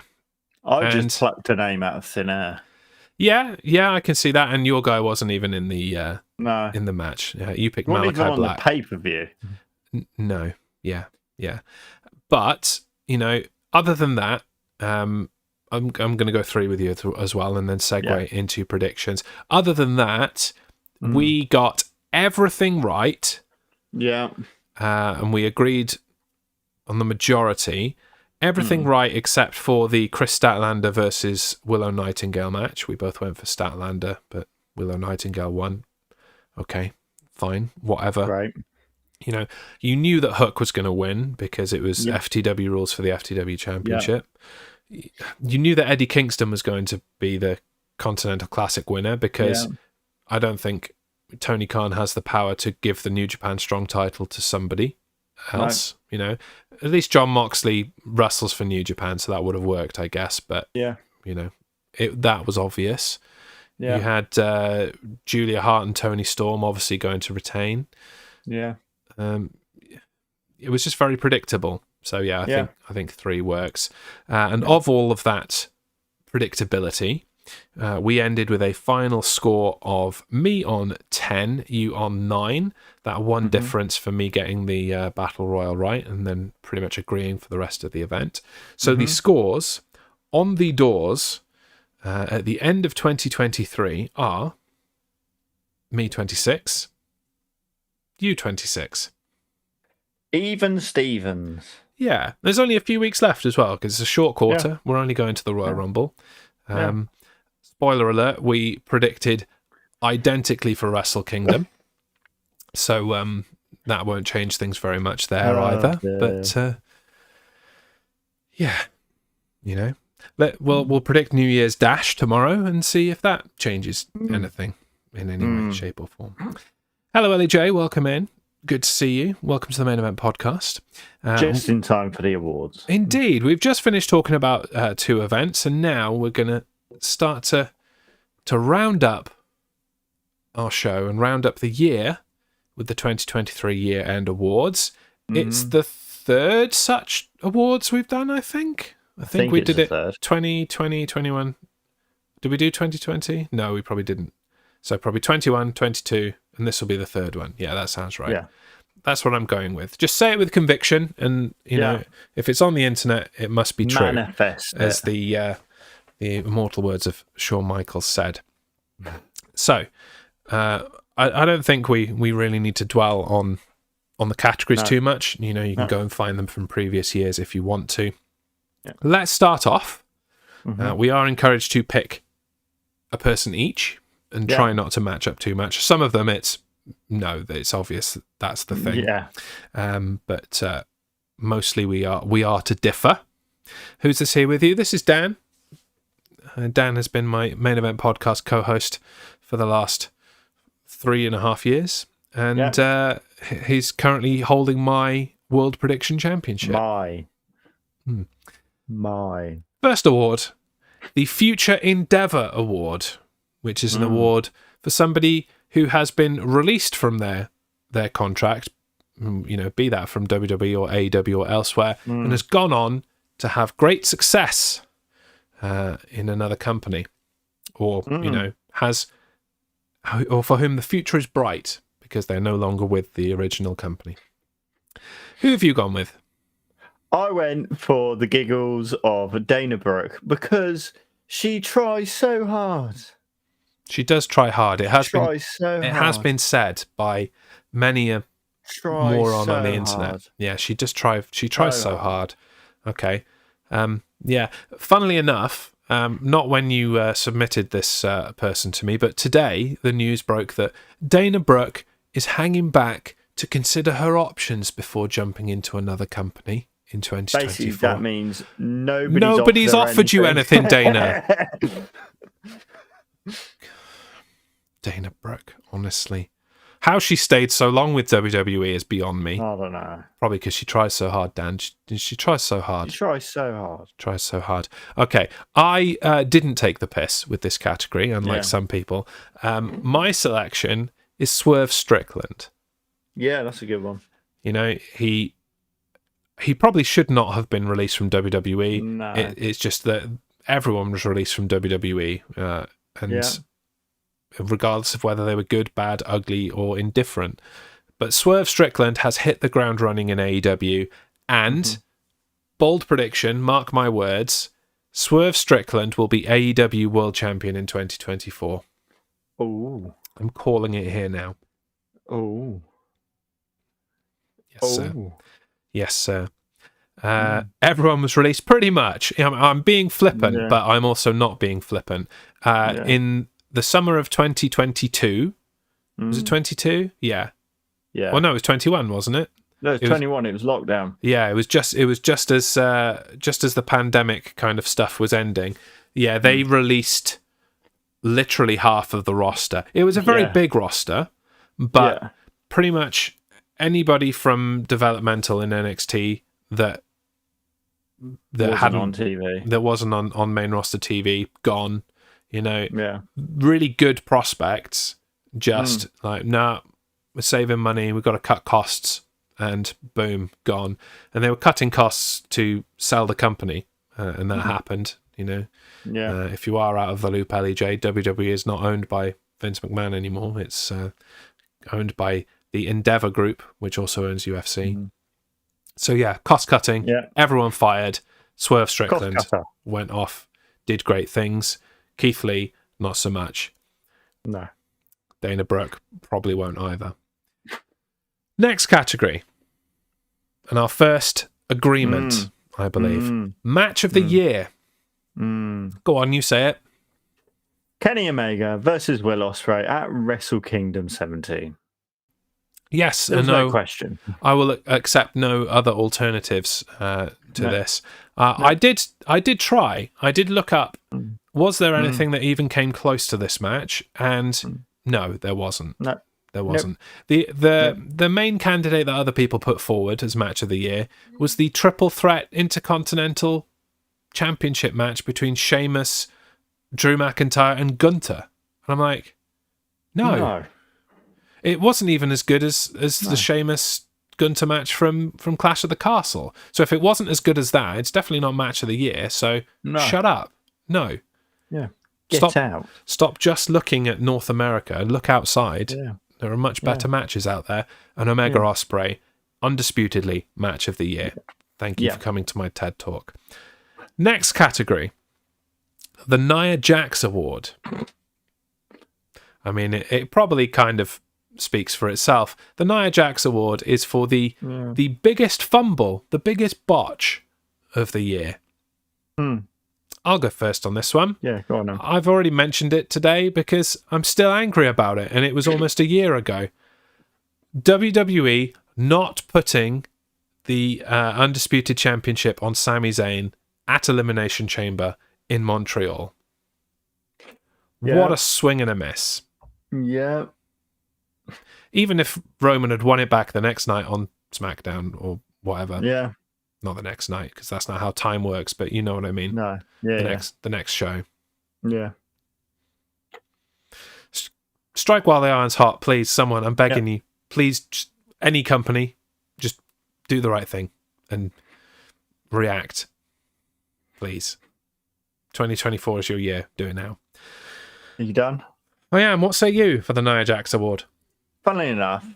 I just plucked a name out of thin air. Yeah, I can see that. And your guy wasn't even in the in the match. Yeah, you picked Malachi Black. On the pay-per-view. No, yeah. But other than that, I'm going to go 3 with you as well, and then segue into predictions. Other than that, we got everything right. Yeah. And we agreed on the majority. Everything right except for the Chris Statlander versus Willow Nightingale match. We both went for Statlander, but Willow Nightingale won. Okay, fine, whatever. Right. You knew that Hook was going to win because it was FTW rules for the FTW Championship. Yeah. You knew that Eddie Kingston was going to be the Continental Classic winner because I don't think Tony Khan has the power to give the New Japan Strong title to somebody else. Right. At least Jon Moxley wrestles for New Japan, so that would have worked, I guess. But that was obvious. Yeah. You had Julia Hart and Tony Storm obviously going to retain. Yeah. It was just very predictable. So I think 3 works. And of all of that predictability, we ended with a final score of me on 10, you on 9. That one difference for me getting the Battle Royal right, and then pretty much agreeing for the rest of the event. So the scores on the doors at the end of 2023 are me 26, you 26. Even Stevens. Yeah, there's only a few weeks left as well because it's a short quarter. Yeah. We're only going to the Royal Rumble. Spoiler alert, we predicted identically for Wrestle Kingdom. So that won't change things very much there either. But we'll predict New Year's Dash tomorrow and see if that changes anything in any way, shape or form. Hello, Ellie J, welcome in. good to see you. Welcome to the Main Event Podcast. Just in time for the awards. Indeed. We've just finished talking about two events, and now we're going to start to round up our show and round up the year with the 2023 year-end awards. It's the third such awards we've done, I think. I think we did it 2020, 21. Did we do 2020? No, we probably didn't. So probably 21, 22, and this will be the third one. Yeah, that sounds right. Yeah. That's what I'm going with. Just say it with conviction, and you know, if it's on the internet, it must be true. Manifest as the immortal words of Shawn Michaels said. So, I don't think we really need to dwell on the categories too much. You know, you can go and find them from previous years if you want to. Yeah. Let's start off. We are encouraged to pick a person each and try not to match up too much. Some of them, it's obvious that's the thing. Yeah. But mostly we are to differ. Who's this here with you? This is Dan. Dan has been my Main Event Podcast co-host for the last 3.5 years, and he's currently holding my World Prediction Championship. My first award, the Future Endeavour Award, which is an award for somebody who has been released from their contract, you know, be that from WWE or AEW or elsewhere, and has gone on to have great success in another company, or you know, or for whom the future is bright because they're no longer with the original company. Who have you gone with? I went for the giggles of Dana Brooke because she tries so hard. She does try hard. It has been said by many a moron on the internet. Hard. Yeah, she tries so hard. Okay. Yeah. Funnily enough, not when you submitted this person to me, but today the news broke that Dana Brooke is hanging back to consider her options before jumping into another company in 2024. Basically, that means nobody's offered you anything, Dana. Dana Brooke, honestly. How she stayed so long with WWE is beyond me. I don't know. Probably because she tries so hard, Dan. She tries so hard. She tries so hard. Okay, I didn't take the piss with this category, unlike some people. My selection is Swerve Strickland. Yeah, that's a good one. You know, he probably should not have been released from WWE. No. It's just that everyone was released from WWE, and regardless of whether they were good, bad, ugly, or indifferent. But Swerve Strickland has hit the ground running in AEW, and bold prediction, mark my words, Swerve Strickland will be AEW World Champion in 2024. Oh, I'm calling it here now. Oh. Yes, sir. Yes, sir. Everyone was released pretty much. I'm being flippant, but I'm also not being flippant. In the summer of 2022, was it 22? Yeah. Well, no, it was 21, wasn't it? No, it was 21. It was lockdown. Yeah, it was just as the pandemic kind of stuff was ending. Yeah, they released literally half of the roster. It was a very big roster, but pretty much anybody from developmental in NXT that wasn't on TV, that wasn't on main roster TV, gone. You know, really good prospects, just like, nah, we're saving money, we've got to cut costs, and boom, gone. And they were cutting costs to sell the company, and that happened, you know. If you are out of the loop, LEJ, WWE is not owned by Vince McMahon anymore. It's owned by the Endeavour Group, which also owns UFC. So yeah, cost cutting, everyone fired. Swerve Strickland went off, did great things. Keith Lee, not so much. No. Dana Brooke probably won't either. Next category. And our first agreement, I believe. Match of the year. Go on, you say it. Kenny Omega versus Will Ospreay at Wrestle Kingdom 17. Yes, There's no question. I will accept no other alternatives to this. I did try. I did look up. Was there anything that even came close to this match? And no, there wasn't. No. There wasn't. The main candidate that other people put forward as match of the year was the triple threat Intercontinental Championship match between Sheamus, Drew McIntyre, and Gunther. And I'm like, no. It wasn't even as good as the Sheamus Gunther match from Clash of the Castle. So if it wasn't as good as that, it's definitely not match of the year. So shut up. No. Yeah. Get out. Stop just looking at North America. Look outside. Yeah. There are much better matches out there. And Omega Ospreay, undisputedly match of the year. Thank you for coming to my TED Talk. Next category, the Nia Jax Award. I mean, it probably kind of speaks for itself. The Nia Jax Award is for the biggest fumble, the biggest botch of the year. I'll go first on this one. Yeah, go on now. I've already mentioned it today because I'm still angry about it, and it was almost a year ago. WWE not putting the Undisputed Championship on Sami Zayn at Elimination Chamber in Montreal. Yeah. What a swing and a miss. Yeah. Even if Roman had won it back the next night on SmackDown or whatever. Yeah. Not the next night, because that's not how time works, but you know what I mean. No. Yeah. The next show. Yeah. Strike while the iron's hot, please. Someone, I'm begging you. Please, just, any company, just do the right thing and react. Please. 2024 is your year. Do it now. Are you done? I am. What say you for the Nia Jax Award? Funnily enough,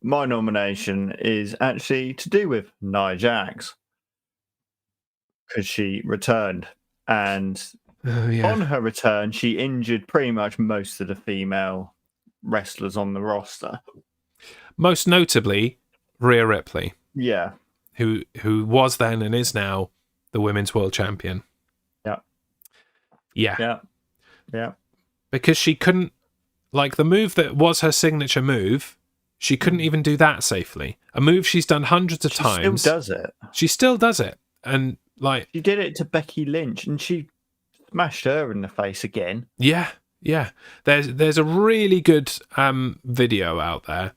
my nomination is actually to do with Nia Jax, because she returned, and on her return, she injured pretty much most of the female wrestlers on the roster. Most notably, Rhea Ripley. Yeah. Who was then and is now the Women's World Champion. Yeah. Because she couldn't, like the move that was her signature move, she couldn't even do that safely. A move she's done hundreds of times. She still does it. She still does it. And like... She did it to Becky Lynch and she smashed her in the face again. Yeah. There's a really good video out there.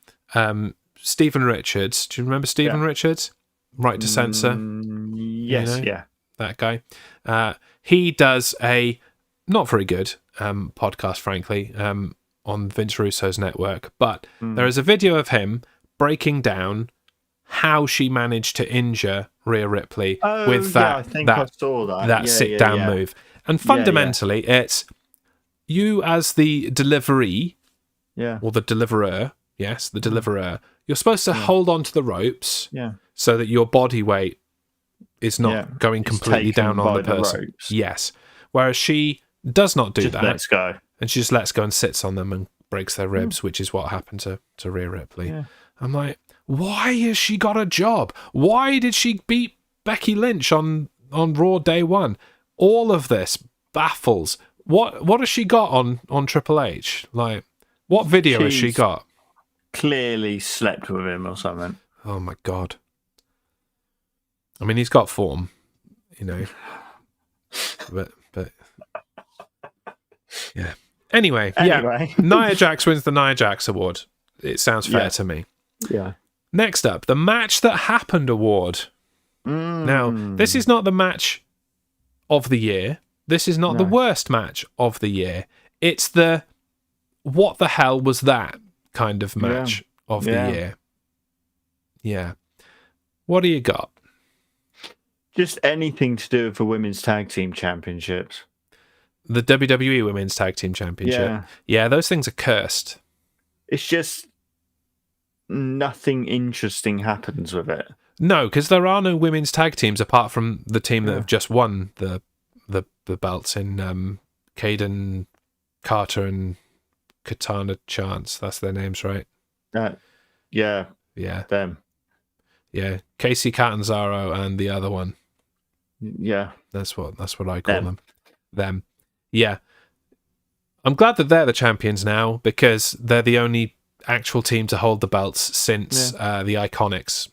Stephen Richards. Do you remember Stephen Richards? Right to Censor. Yes, that guy. He does a not very good podcast, frankly, on Vince Russo's network, but there is a video of him breaking down how she managed to injure Rhea Ripley with that, I think I saw that. That sit-down move. And fundamentally, it's you as the delivery, or the deliverer, the deliverer, you're supposed to hold on to the ropes so that your body weight is not going completely down on the person. Yes. Whereas she does not do that. Lets go. And she just lets go and sits on them and breaks their ribs, which is what happened to Rhea Ripley. Yeah. I'm like, why has she got a job? Why did she beat Becky Lynch on Raw Day 1? All of this baffles. What has she got on Triple H? Like, what video has she got? Clearly slept with him or something. Oh my God. I mean, he's got form, but yeah. Anyway. Nia Jax wins the Nia Jax Award. It sounds fair to me. Yeah. Next up, the Match That Happened Award. Now, this is not the match of the year. This is not the worst match of the year. It's the what the hell was that kind of match of the year. Yeah. What do you got? Just anything to do with the Women's Tag Team Championships. The WWE Women's Tag Team Championship. Yeah, those things are cursed. It's just nothing interesting happens with it. No, because there are no women's tag teams apart from the team that have just won the belts in Caden Carter and Katana Chance. That's their names, right? Yeah. Them. Yeah, Casey Catanzaro and the other one. Yeah. That's what I call them. Yeah. I'm glad that they're the champions now because they're the only actual team to hold the belts since the Iconics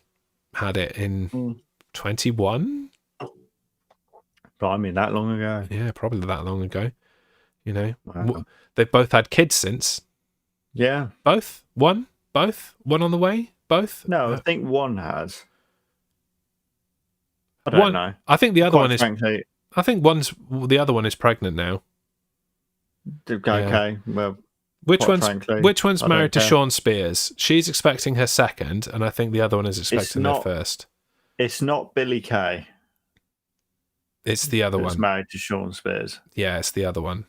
had it in 21. But I mean, that long ago. Yeah, probably that long ago. Wow. They've both had kids since. Yeah. Both? One? Both? One on the way? Both? No, I think one has. I don't know. I think the other one is. Frankly, I think the other one is pregnant now. okay. Well, which one's frankly, which one's married to Sean Spears? She's expecting her second, and I think the other one is expecting her first. It's not Billy Kay. It's the other one. It's married to Sean Spears. Yeah, it's the other one.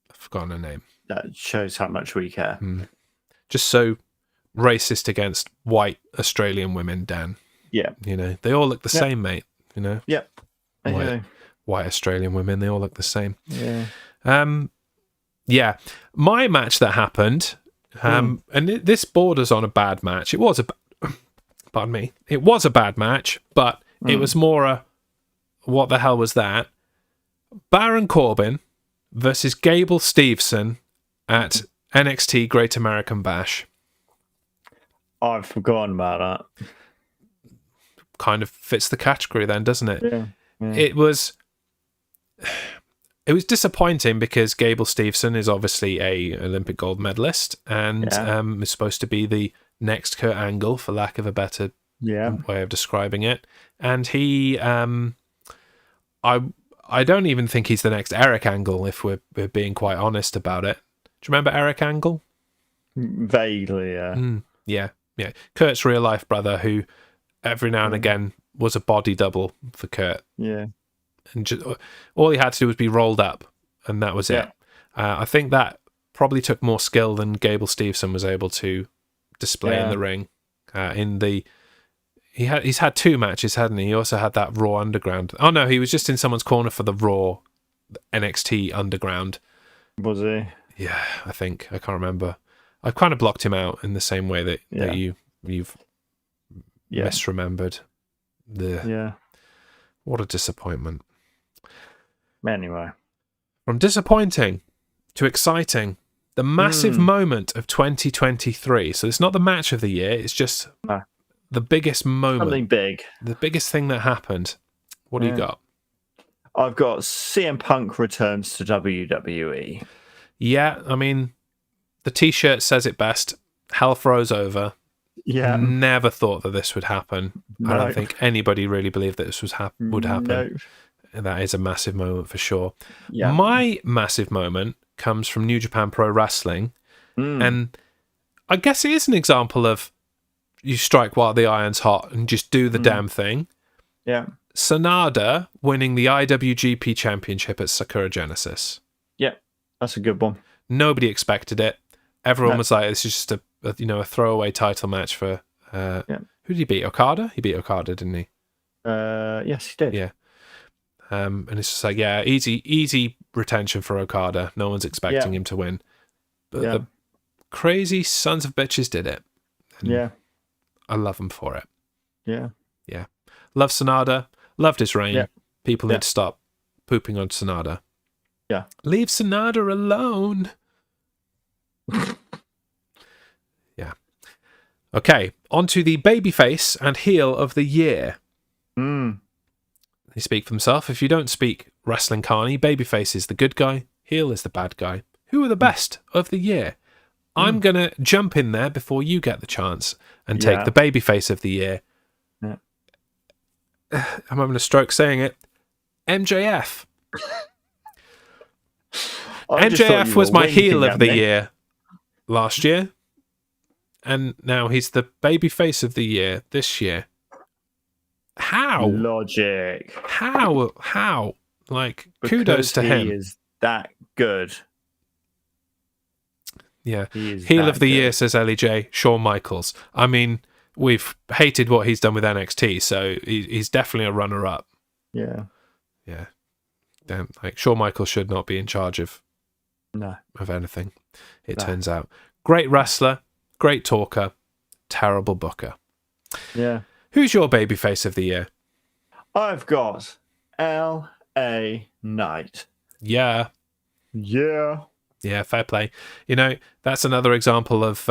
I've forgotten her name. That shows how much we care. Just so racist against white Australian women, Dan. Yeah. You know, they all look the same, mate. You know? Yep. White Australian women, they all look the same. Yeah. Yeah. My match that happened, and this borders on a bad match. It was pardon me. It was a bad match, but it was more a, what the hell was that? Baron Corbin versus Gable Steveson at NXT Great American Bash. I've forgotten about that. Kind of fits the category then, doesn't it? Yeah. It was disappointing because Gable Steveson is obviously a Olympic gold medalist and is supposed to be the next Kurt Angle, for lack of a better way of describing it. And he, I don't even think he's the next Eric Angle, if we're being quite honest about it. Do you remember Eric Angle? Vaguely, yeah. Yeah. Kurt's real life brother, who every now and again was a body double for Kurt. Yeah. And all he had to do was be rolled up, and that was it. I think that probably took more skill than Gable Steveson was able to display in the ring. He's had two matches, hadn't he? He also had that Raw Underground. Oh no, he was just in someone's corner for the Raw NXT Underground. Was he? Yeah, I think. I can't remember. I kind of blocked him out in the same way that you've misremembered. What a disappointment. Anyway. From disappointing to exciting, the massive moment of 2023. So it's not the match of the year, it's just the biggest moment. Something big. The biggest thing that happened. What do you got? I've got CM Punk returns to WWE. Yeah, I mean, the t-shirt says it best. Hell froze over. Yeah. Never thought that this would happen. No. I don't think anybody really believed that this would happen. No. That is a massive moment for sure. Yeah. My massive moment comes from New Japan Pro Wrestling. And I guess it is an example of you strike while the iron's hot and just do the damn thing. Yeah. Sanada winning the IWGP Championship at Sakura Genesis. Yeah, that's a good one. Nobody expected it. Everyone was like, this is just a throwaway title match for... Who did he beat? Okada? He beat Okada, didn't he? Yes, he did. Yeah. And it's just like, easy retention for Okada. No one's expecting him to win. But the crazy sons of bitches did it. And I love them for it. Yeah. Yeah. Love Sanada. Loved his reign. Yeah. People need to stop pooping on Sanada. Yeah. Leave Sanada alone. Yeah. Okay, on to the babyface and heel of the year. They speak for themselves. If you don't speak Wrestling Carney, babyface is the good guy, heel is the bad guy. Who are the best of the year? I'm going to jump in there before you get the chance and take the babyface of the year. Yeah. I'm having a stroke saying it. MJF. MJF was my heel of the year last year, and now he's the babyface of the year this year. How? Logic. How? Like, because kudos to him. He is that good. Yeah. Heel of the year, says LEJ, Shawn Michaels. I mean, we've hated what he's done with NXT, so he's definitely a runner-up. Yeah. Yeah. Damn, like, Shawn Michaels should not be in charge of anything, it turns out. Great wrestler, great talker, terrible booker. Yeah. Who's your babyface of the year? I've got L.A. Knight. Yeah. Yeah. Yeah, fair play. You know, that's another example of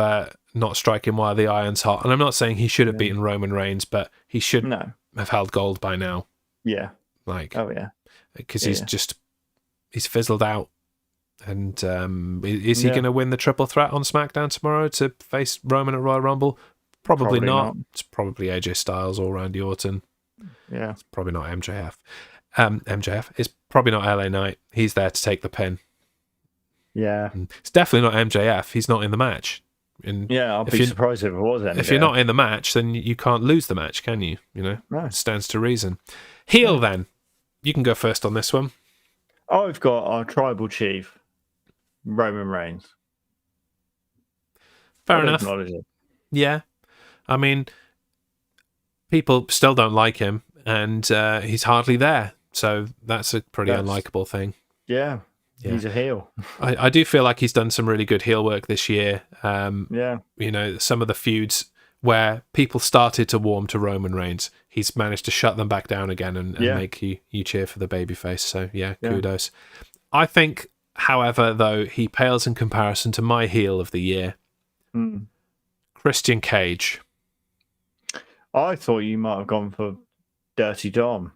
not striking while the iron's hot. And I'm not saying he should have beaten Roman Reigns, but he should have held gold by now. Yeah. Like, oh, yeah. Because he's fizzled out. And is he going to win the triple threat on SmackDown tomorrow to face Roman at Royal Rumble? Probably not. It's probably AJ Styles or Randy Orton. Yeah. It's probably not MJF. MJF. It's probably not LA Knight. He's there to take the pin. Yeah. It's definitely not MJF. He's not in the match. And I'll be surprised if it was MJF. If you're not in the match, then you can't lose the match, can you? No. It stands to reason. Heel, then. You can go first on this one. I've got our tribal chief, Roman Reigns. Fair enough. Yeah. I mean, people still don't like him, and he's hardly there. So that's a pretty unlikable thing. Yeah. He's a heel. I do feel like he's done some really good heel work this year. Yeah. You know, some of the feuds where people started to warm to Roman Reigns, he's managed to shut them back down again and make you cheer for the babyface. So, kudos. I think, however, though, he pales in comparison to my heel of the year. Christian Cage. I thought you might have gone for Dirty Dom.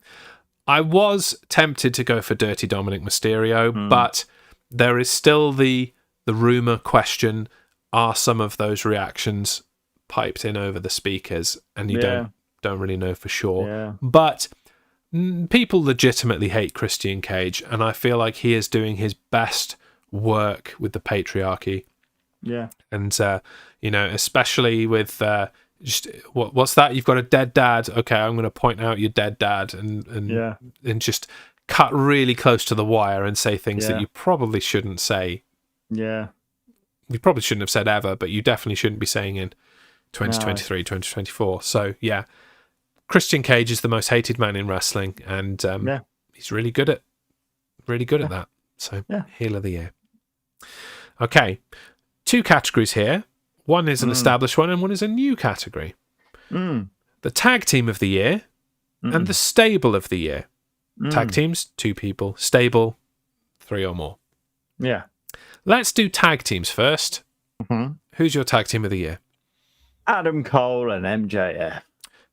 I was tempted to go for Dirty Dominic Mysterio, but there is still the rumor question, are some of those reactions piped in over the speakers, and you don't really know for sure. Yeah. But people legitimately hate Christian Cage, and I feel like he is doing his best work with the patriarchy. Yeah. And, especially with... just what's that? You've got a dead dad. Okay, I'm going to point out your dead dad and just cut really close to the wire and say things that you probably shouldn't say. Yeah. You probably shouldn't have said ever, but you definitely shouldn't be saying in 2023, 2024. So, Christian Cage is the most hated man in wrestling, and he's really good at that. So, heel of the year. Okay, 2 categories here. One is an established one, and one is a new category. The tag team of the year and the stable of the year. Tag teams, 2 people. Stable, 3 or more. Yeah. Let's do tag teams first. Who's your tag team of the year? Adam Cole and MJF.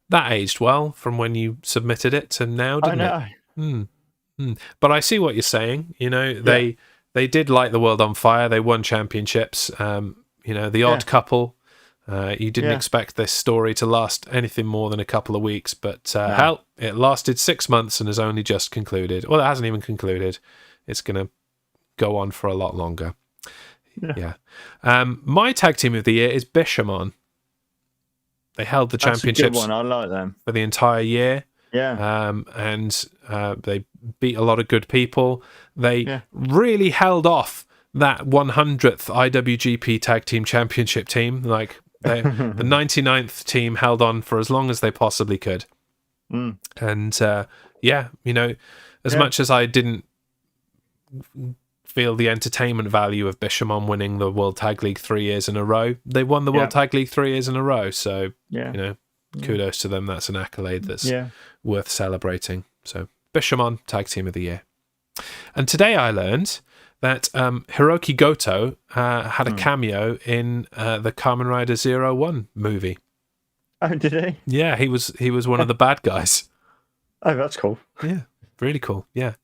That aged well from when you submitted it to now, didn't it? But I see what you're saying. You know, they did light the world on fire. They won championships. The odd couple. You didn't expect this story to last anything more than a couple of weeks, but hell, it lasted 6 months and has only just concluded. Well, it hasn't even concluded. It's going to go on for a lot longer. My tag team of the year is Bishamon. They held the championships. That's a good one. I like them. For the entire year. Yeah. And they beat a lot of good people. They really held off that 100th IWGP Tag Team Championship team. Like, the 99th team held on for as long as they possibly could. And, as much as I didn't feel the entertainment value of Bishamon winning the World Tag League 3 years in a row, they won the World Tag League 3 years in a row. So, kudos to them. That's an accolade that's worth celebrating. So, Bishamon, Tag Team of the Year. And today I learned that Hiroki Goto had a cameo in the Kamen Rider 01 movie. Oh, did he? Yeah, he was one of the bad guys. Oh, that's cool. Yeah, really cool. Yeah.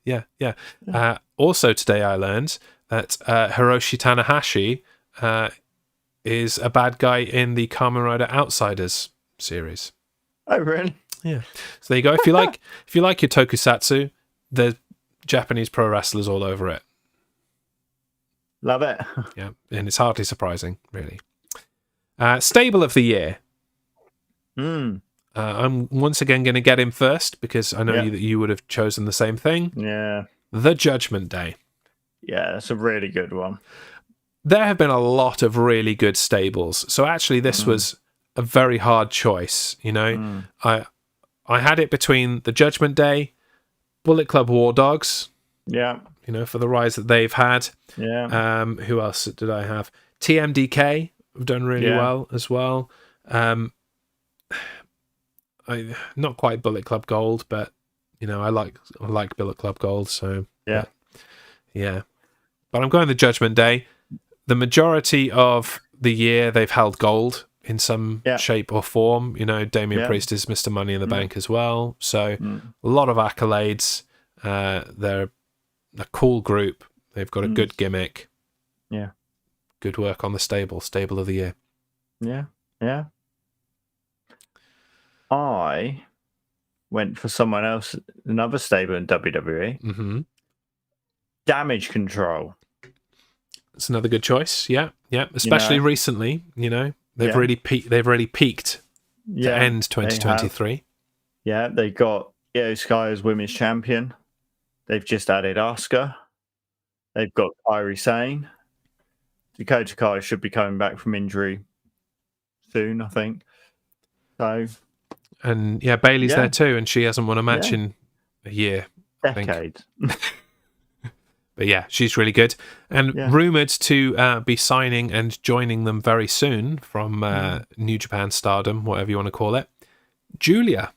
Also today I learned that Hiroshi Tanahashi is a bad guy in the Kamen Rider Outsiders series. Oh, really? Yeah. So there you go. If you like your tokusatsu, there's Japanese pro wrestlers all over it. Love it. Yeah, and it's hardly surprising, really. Stable of the year. I'm once again going to get him first because I know that you would have chosen the same thing. Yeah. The Judgment Day. Yeah, that's a really good one. There have been a lot of really good stables. So actually this was a very hard choice, you know. I had it between the Judgment Day, Bullet Club War Dogs. Yeah. You know, for the rise that they've had. Yeah. Who else did I have? TMDK have done really well as well. Not quite Bullet Club Gold, but you know, I like Bullet Club Gold, so yeah. But I'm going the Judgment Day. The majority of the year they've held gold in some shape or form. You know, Damian Priest is Mr. Money in the Bank as well. So a lot of accolades. They're a cool group. They've got a good gimmick. Yeah. Good work on the stable of the year. Yeah. Yeah. I went for someone else, another stable in WWE. Mm-hmm. Damage Control. It's another good choice. Yeah, yeah. Especially recently, they've really peaked to end 2023. Yeah, they got Io Sky as women's champion. They've just added Asuka. They've got Kairi Sane. Dakota Kai should be coming back from injury soon, I think. So, and Bailey's there too, and she hasn't won a match in a year. Decade. But yeah, she's really good, and rumored to be signing and joining them very soon from New Japan Stardom, whatever you want to call it. Julia.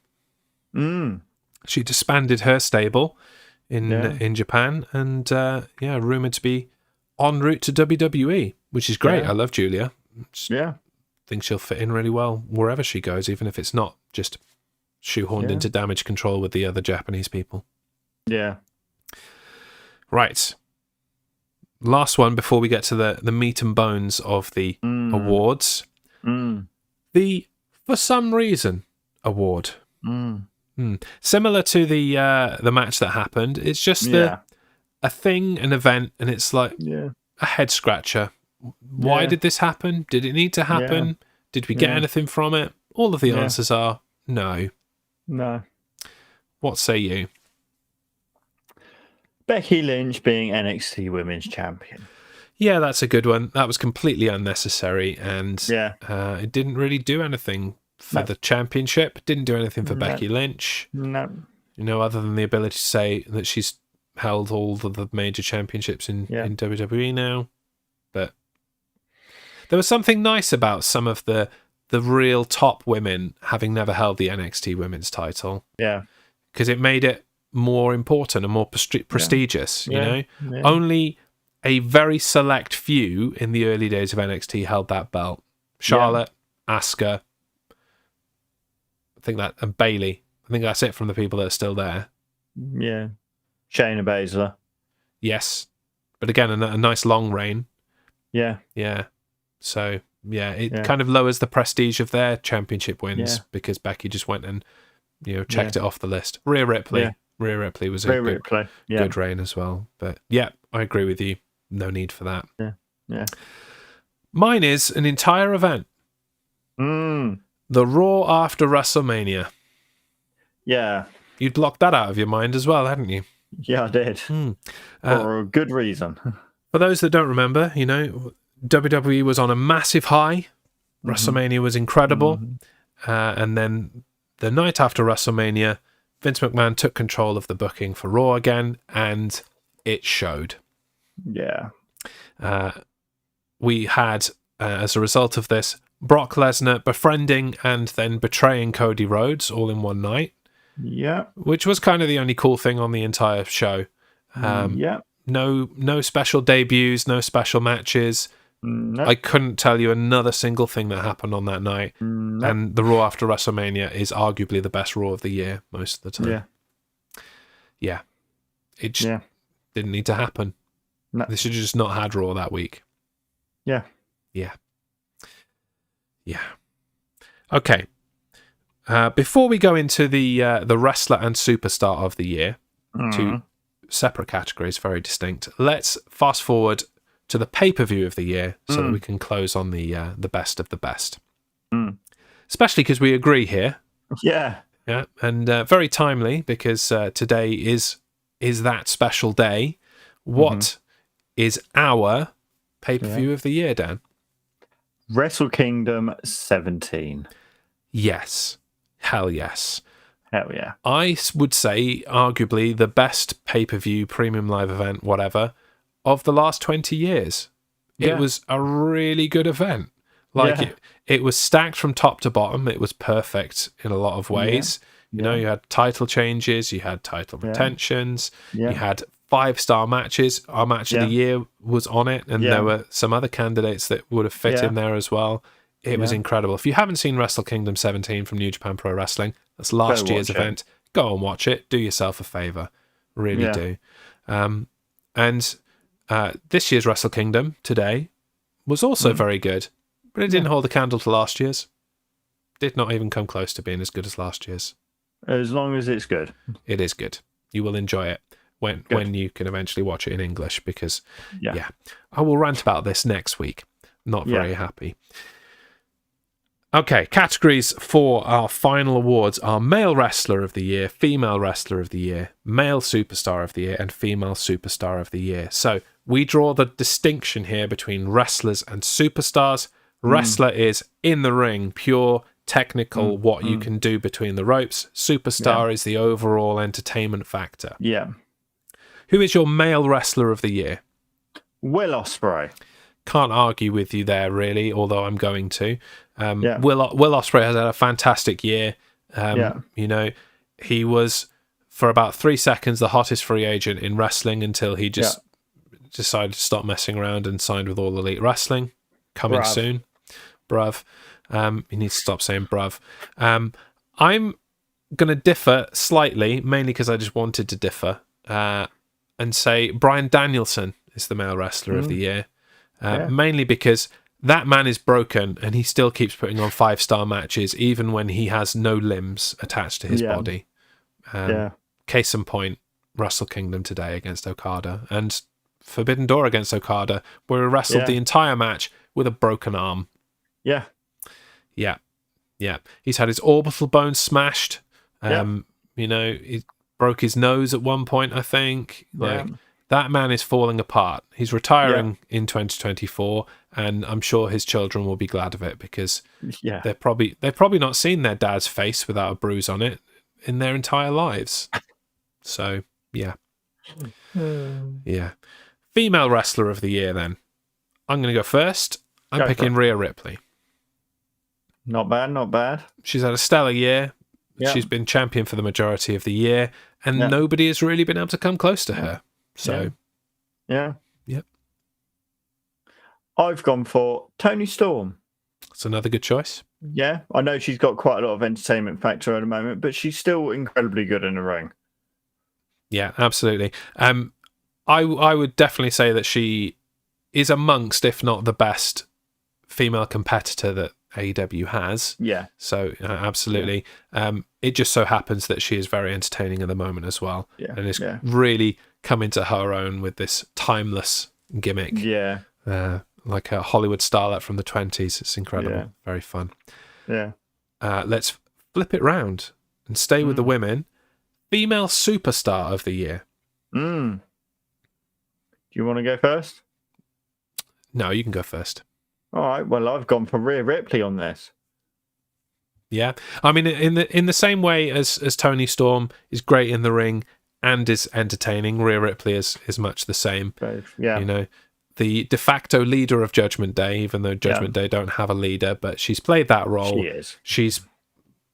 She disbanded her stable in Japan, and rumored to be en route to WWE, which is great. I love Julia. I think she'll fit in really well wherever she goes, even if it's not just shoehorned into Damage Control with the other Japanese people. Yeah. Right. Last one before we get to the meat and bones of the awards. The For Some Reason award. Similar to the match that happened. It's just a thing, an event, and it's like a head scratcher. Why did this happen? Did it need to happen? Did we get anything from it? All of the answers are no. No. What say you? Becky Lynch being NXT Women's Champion. Yeah, that's a good one. That was completely unnecessary, and it didn't really do anything for the championship. It didn't do anything for Becky Lynch. No. Other than the ability to say that she's held all of the major championships in WWE now. But there was something nice about some of the real top women having never held the NXT Women's title. Yeah. Because it made it more important and more prestigious, you know? Yeah. Only a very select few in the early days of NXT held that belt. Charlotte, Asuka, and Bailey. I think that's it from the people that are still there. Yeah. Shayna Baszler. Yes. But again, a nice long reign. Yeah. Yeah. So, it kind of lowers the prestige of their championship wins because Becky just went and, checked it off the list. Rhea Ripley. Yeah. Rhea Ripley was a good reign as well. But I agree with you. No need for that. Yeah. Yeah. Mine is an entire event. The Raw after WrestleMania. Yeah. You'd blocked that out of your mind as well, hadn't you? Yeah, I did. For a good reason. For those that don't remember, WWE was on a massive high. WrestleMania was incredible. And then the night after WrestleMania, Vince McMahon took control of the booking for Raw again, and it showed. Yeah. We had, as a result of this, Brock Lesnar befriending and then betraying Cody Rhodes all in one night. Yeah. Which was kind of the only cool thing on the entire show. No special debuts, no special matches. Nope. I couldn't tell you another single thing that happened on that night. Nope. And the Raw after WrestleMania is arguably the best Raw of the year most of the time. Yeah. It just didn't need to happen. No. They should have just not had Raw that week. Yeah. Okay. Before we go into the wrestler and superstar of the year, two separate categories, very distinct, let's fast forward to the pay-per-view of the year so that we can close on the best of the best. Especially because we agree here. Yeah. Yeah, and very timely because today is that special day. What is our pay-per-view of the year, Dan? Wrestle Kingdom 17. Yes. Hell yes. Hell yeah. I would say arguably the best pay-per-view, premium live event, whatever, of the last 20 years. It was a really good event. It was stacked from top to bottom. It was perfect in a lot of ways. You know, you had title changes, you had title retentions, you had 5-star matches. Our match of the year was on it, and there were some other candidates that would have fit in there as well. It was incredible. If you haven't seen Wrestle Kingdom 17 from New Japan Pro Wrestling, that's last year's event. Go and watch it. Do yourself a favor. Really do. And This year's Wrestle Kingdom today was also very good, but it didn't hold a candle to last year's. Did not even come close to being as good as last year's. As long as it's good. It is good. You will enjoy it when you can eventually watch it in English, because I will rant about this next week. Not very happy. Okay, categories for our final awards are Male Wrestler of the Year, Female Wrestler of the Year, Male Superstar of the Year, and Female Superstar of the Year. So we draw the distinction here between wrestlers and superstars. Wrestler is in the ring, pure technical, what you can do between the ropes. Superstar is the overall entertainment factor. Yeah. Who is your Male Wrestler of the Year? Will Ospreay. Can't argue with you there, really, although I'm going to. Will Ospreay has had a fantastic year. You know, he was, for about 3 seconds, the hottest free agent in wrestling until he just decided to stop messing around and signed with All Elite Wrestling. Coming soon. Bruv. You need to stop saying bruv. I'm going to differ slightly, mainly because I just wanted to differ, and say Bryan Danielson is the Male Wrestler of the Year. Mainly because that man is broken and he still keeps putting on 5-star matches even when he has no limbs attached to his body. Case in point, Wrestle Kingdom today against Okada, and Forbidden Door against Okada, where he wrestled the entire match with a broken arm. Yeah. He's had his orbital bone smashed. You know, he broke his nose at one point, I think. That man is falling apart. He's retiring in 2024, and I'm sure his children will be glad of it, because they've probably not seen their dad's face without a bruise on it in their entire lives. So Female Wrestler of the Year, then. I'm going to go first. I'm picking Rhea Ripley. Not bad. She's had a stellar year. She's been champion for the majority of the year, and nobody has really been able to come close to her. So, I've gone for Toni Storm. That's another good choice. Yeah, I know she's got quite a lot of entertainment factor at the moment, but she's still incredibly good in the ring. Yeah, absolutely. I would definitely say that she is amongst, if not the best, female competitor that AEW has. Yeah. So absolutely. It just so happens that she is very entertaining at the moment as well, and is really come into her own with this timeless gimmick. Yeah. Like a Hollywood starlet from the 20s. It's incredible. Yeah. Very fun. Yeah. Let's flip it round and stay with the women. Female Superstar of the Year. Do you want to go first? No, you can go first. All right. Well, I've gone for Rhea Ripley on this. Yeah. I mean, in the same way as Toni Storm is great in the ring and is entertaining, Rhea Ripley is much the same. Yeah. You know, the de facto leader of Judgment Day, even though Judgment Day don't have a leader, but she's played that role. She is. She's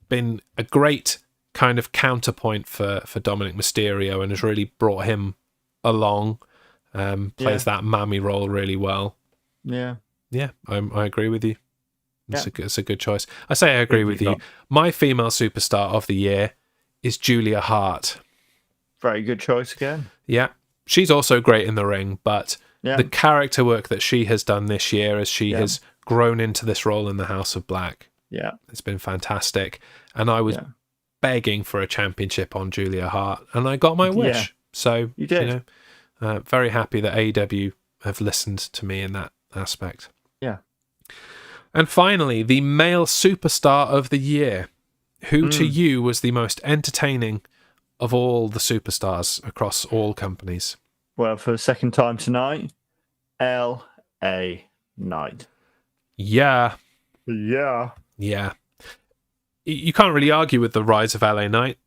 been a great kind of counterpoint for Dominic Mysterio and has really brought him along. Plays that mammy role really well. Yeah. Yeah, I agree with you. It's a good choice. I say I agree with you. My female superstar of the year is Julia Hart. Very good choice again. Yeah. She's also great in the ring, but the character work that she has done this year as she has grown into this role in the House of Black. Yeah. It's been fantastic. And I was begging for a championship on Julia Hart, and I got my wish. Yeah. So, you did. Very happy that AEW have listened to me in that aspect. Yeah. And finally, the male superstar of the year. Who to you was the most entertaining of all the superstars across all companies? Well, for the second time tonight, L.A. Knight. Yeah. Yeah. Yeah. You can't really argue with the rise of LA Knight.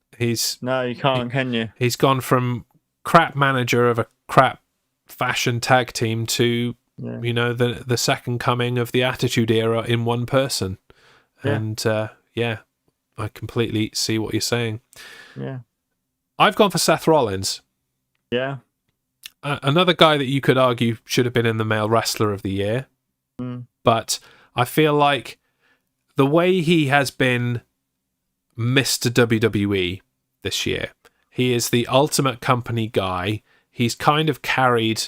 No, you can't, can you? He's gone from crap manager of a crap fashion tag team to, the second coming of the Attitude Era in one person. Yeah. And, I completely see what you're saying. Yeah. I've gone for Seth Rollins. Yeah. Another guy that you could argue should have been in the Male Wrestler of the Year. But I feel like the way he has been Mr. WWE this year, he is the ultimate company guy. He's kind of carried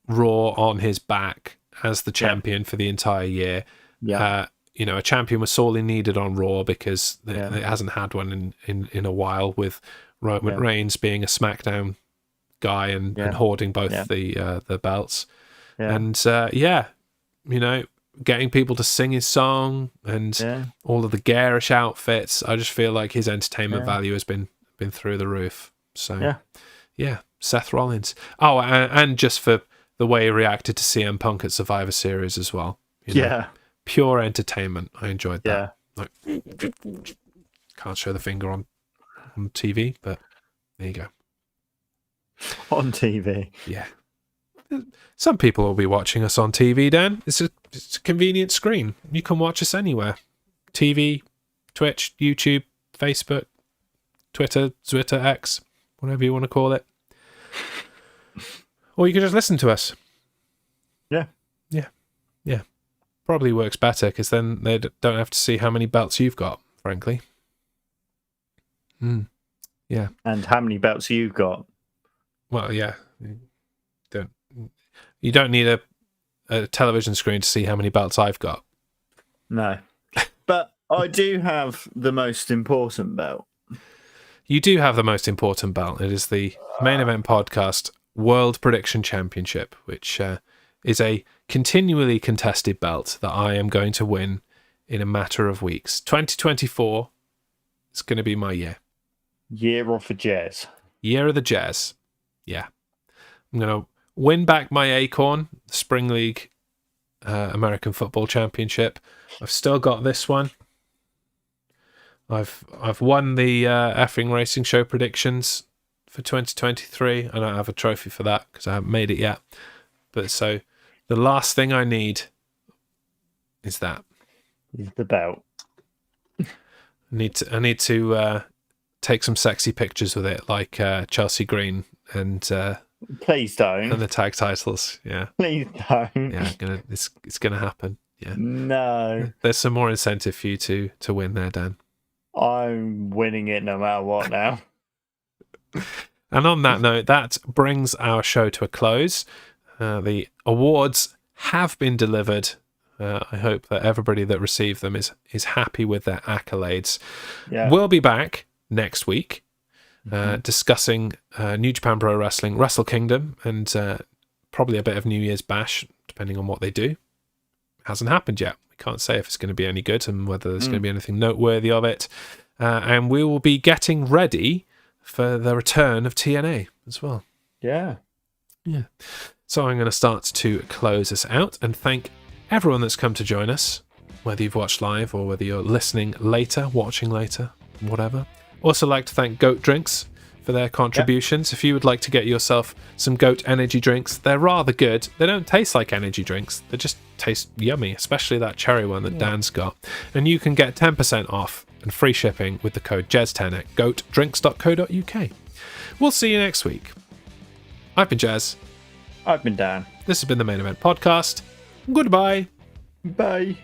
Raw on his back as the champion for the entire year. Yeah. A champion was sorely needed on Raw because it hasn't had one in a while, with Roman Reigns being a SmackDown guy and hoarding both the belts. Yeah. And getting people to sing his song and all of the garish outfits. I just feel like his entertainment value has been through the roof. So Seth Rollins. Oh, and just for the way he reacted to CM Punk at Survivor Series as well. Pure entertainment. I enjoyed that. Like, can't show the finger on TV, but there you go. On TV. Yeah. Some people will be watching us on TV, Dan. It's a convenient screen. You can watch us anywhere. TV, Twitch, YouTube, Facebook, Twitter, X, whatever you want to call it. Or you can just listen to us. Yeah. Probably works better because then they don't have to see how many belts you've got, frankly. Yeah. And how many belts you've got. Well, yeah. You don't need a television screen to see how many belts I've got. No. But I do have the most important belt. You do have the most important belt. It is the Main Event Podcast World Prediction Championship, which is a continually contested belt that I am going to win in a matter of weeks. 2024 is going to be my year. Year of the Jez. Year of the Jez. Yeah. I'm going to win back my Acorn, Spring League American Football Championship. I've still got this one. I've won the Effing Racing Show predictions for 2023. I don't have a trophy for that because I haven't made it yet. But so the last thing I need is that. Is the belt. I need to take some sexy pictures with it, like Chelsea Green and please don't. And the tag titles. Yeah. Please don't. Yeah, it's gonna happen. Yeah. No. There's some more incentive for you to win there, Dan. I'm winning it no matter what now. And on that note, that brings our show to a close. The awards have been delivered. I hope that everybody that received them is happy with their accolades. Yeah. We'll be back next week discussing New Japan Pro Wrestling, Wrestle Kingdom, and probably a bit of New Year's Bash, depending on what they do. Hasn't happened yet. We can't say if it's going to be any good and whether there's going to be anything noteworthy of it. And we will be getting ready for the return of TNA as well. Yeah. So I'm going to start to close us out and thank everyone that's come to join us, whether you've watched live or whether you're listening later, watching later, whatever. Also like to thank Goat Drinks for their contributions. If you would like to get yourself some Goat energy drinks, they're rather good. They don't taste like energy drinks. They just taste yummy, especially that cherry one that Dan's got. And you can get 10% off and free shipping with the code JEZ10 at goatdrinks.co.uk. We'll see you next week. I've been Jez. I've been Dan. This has been the Main Event Podcast. Goodbye. Bye.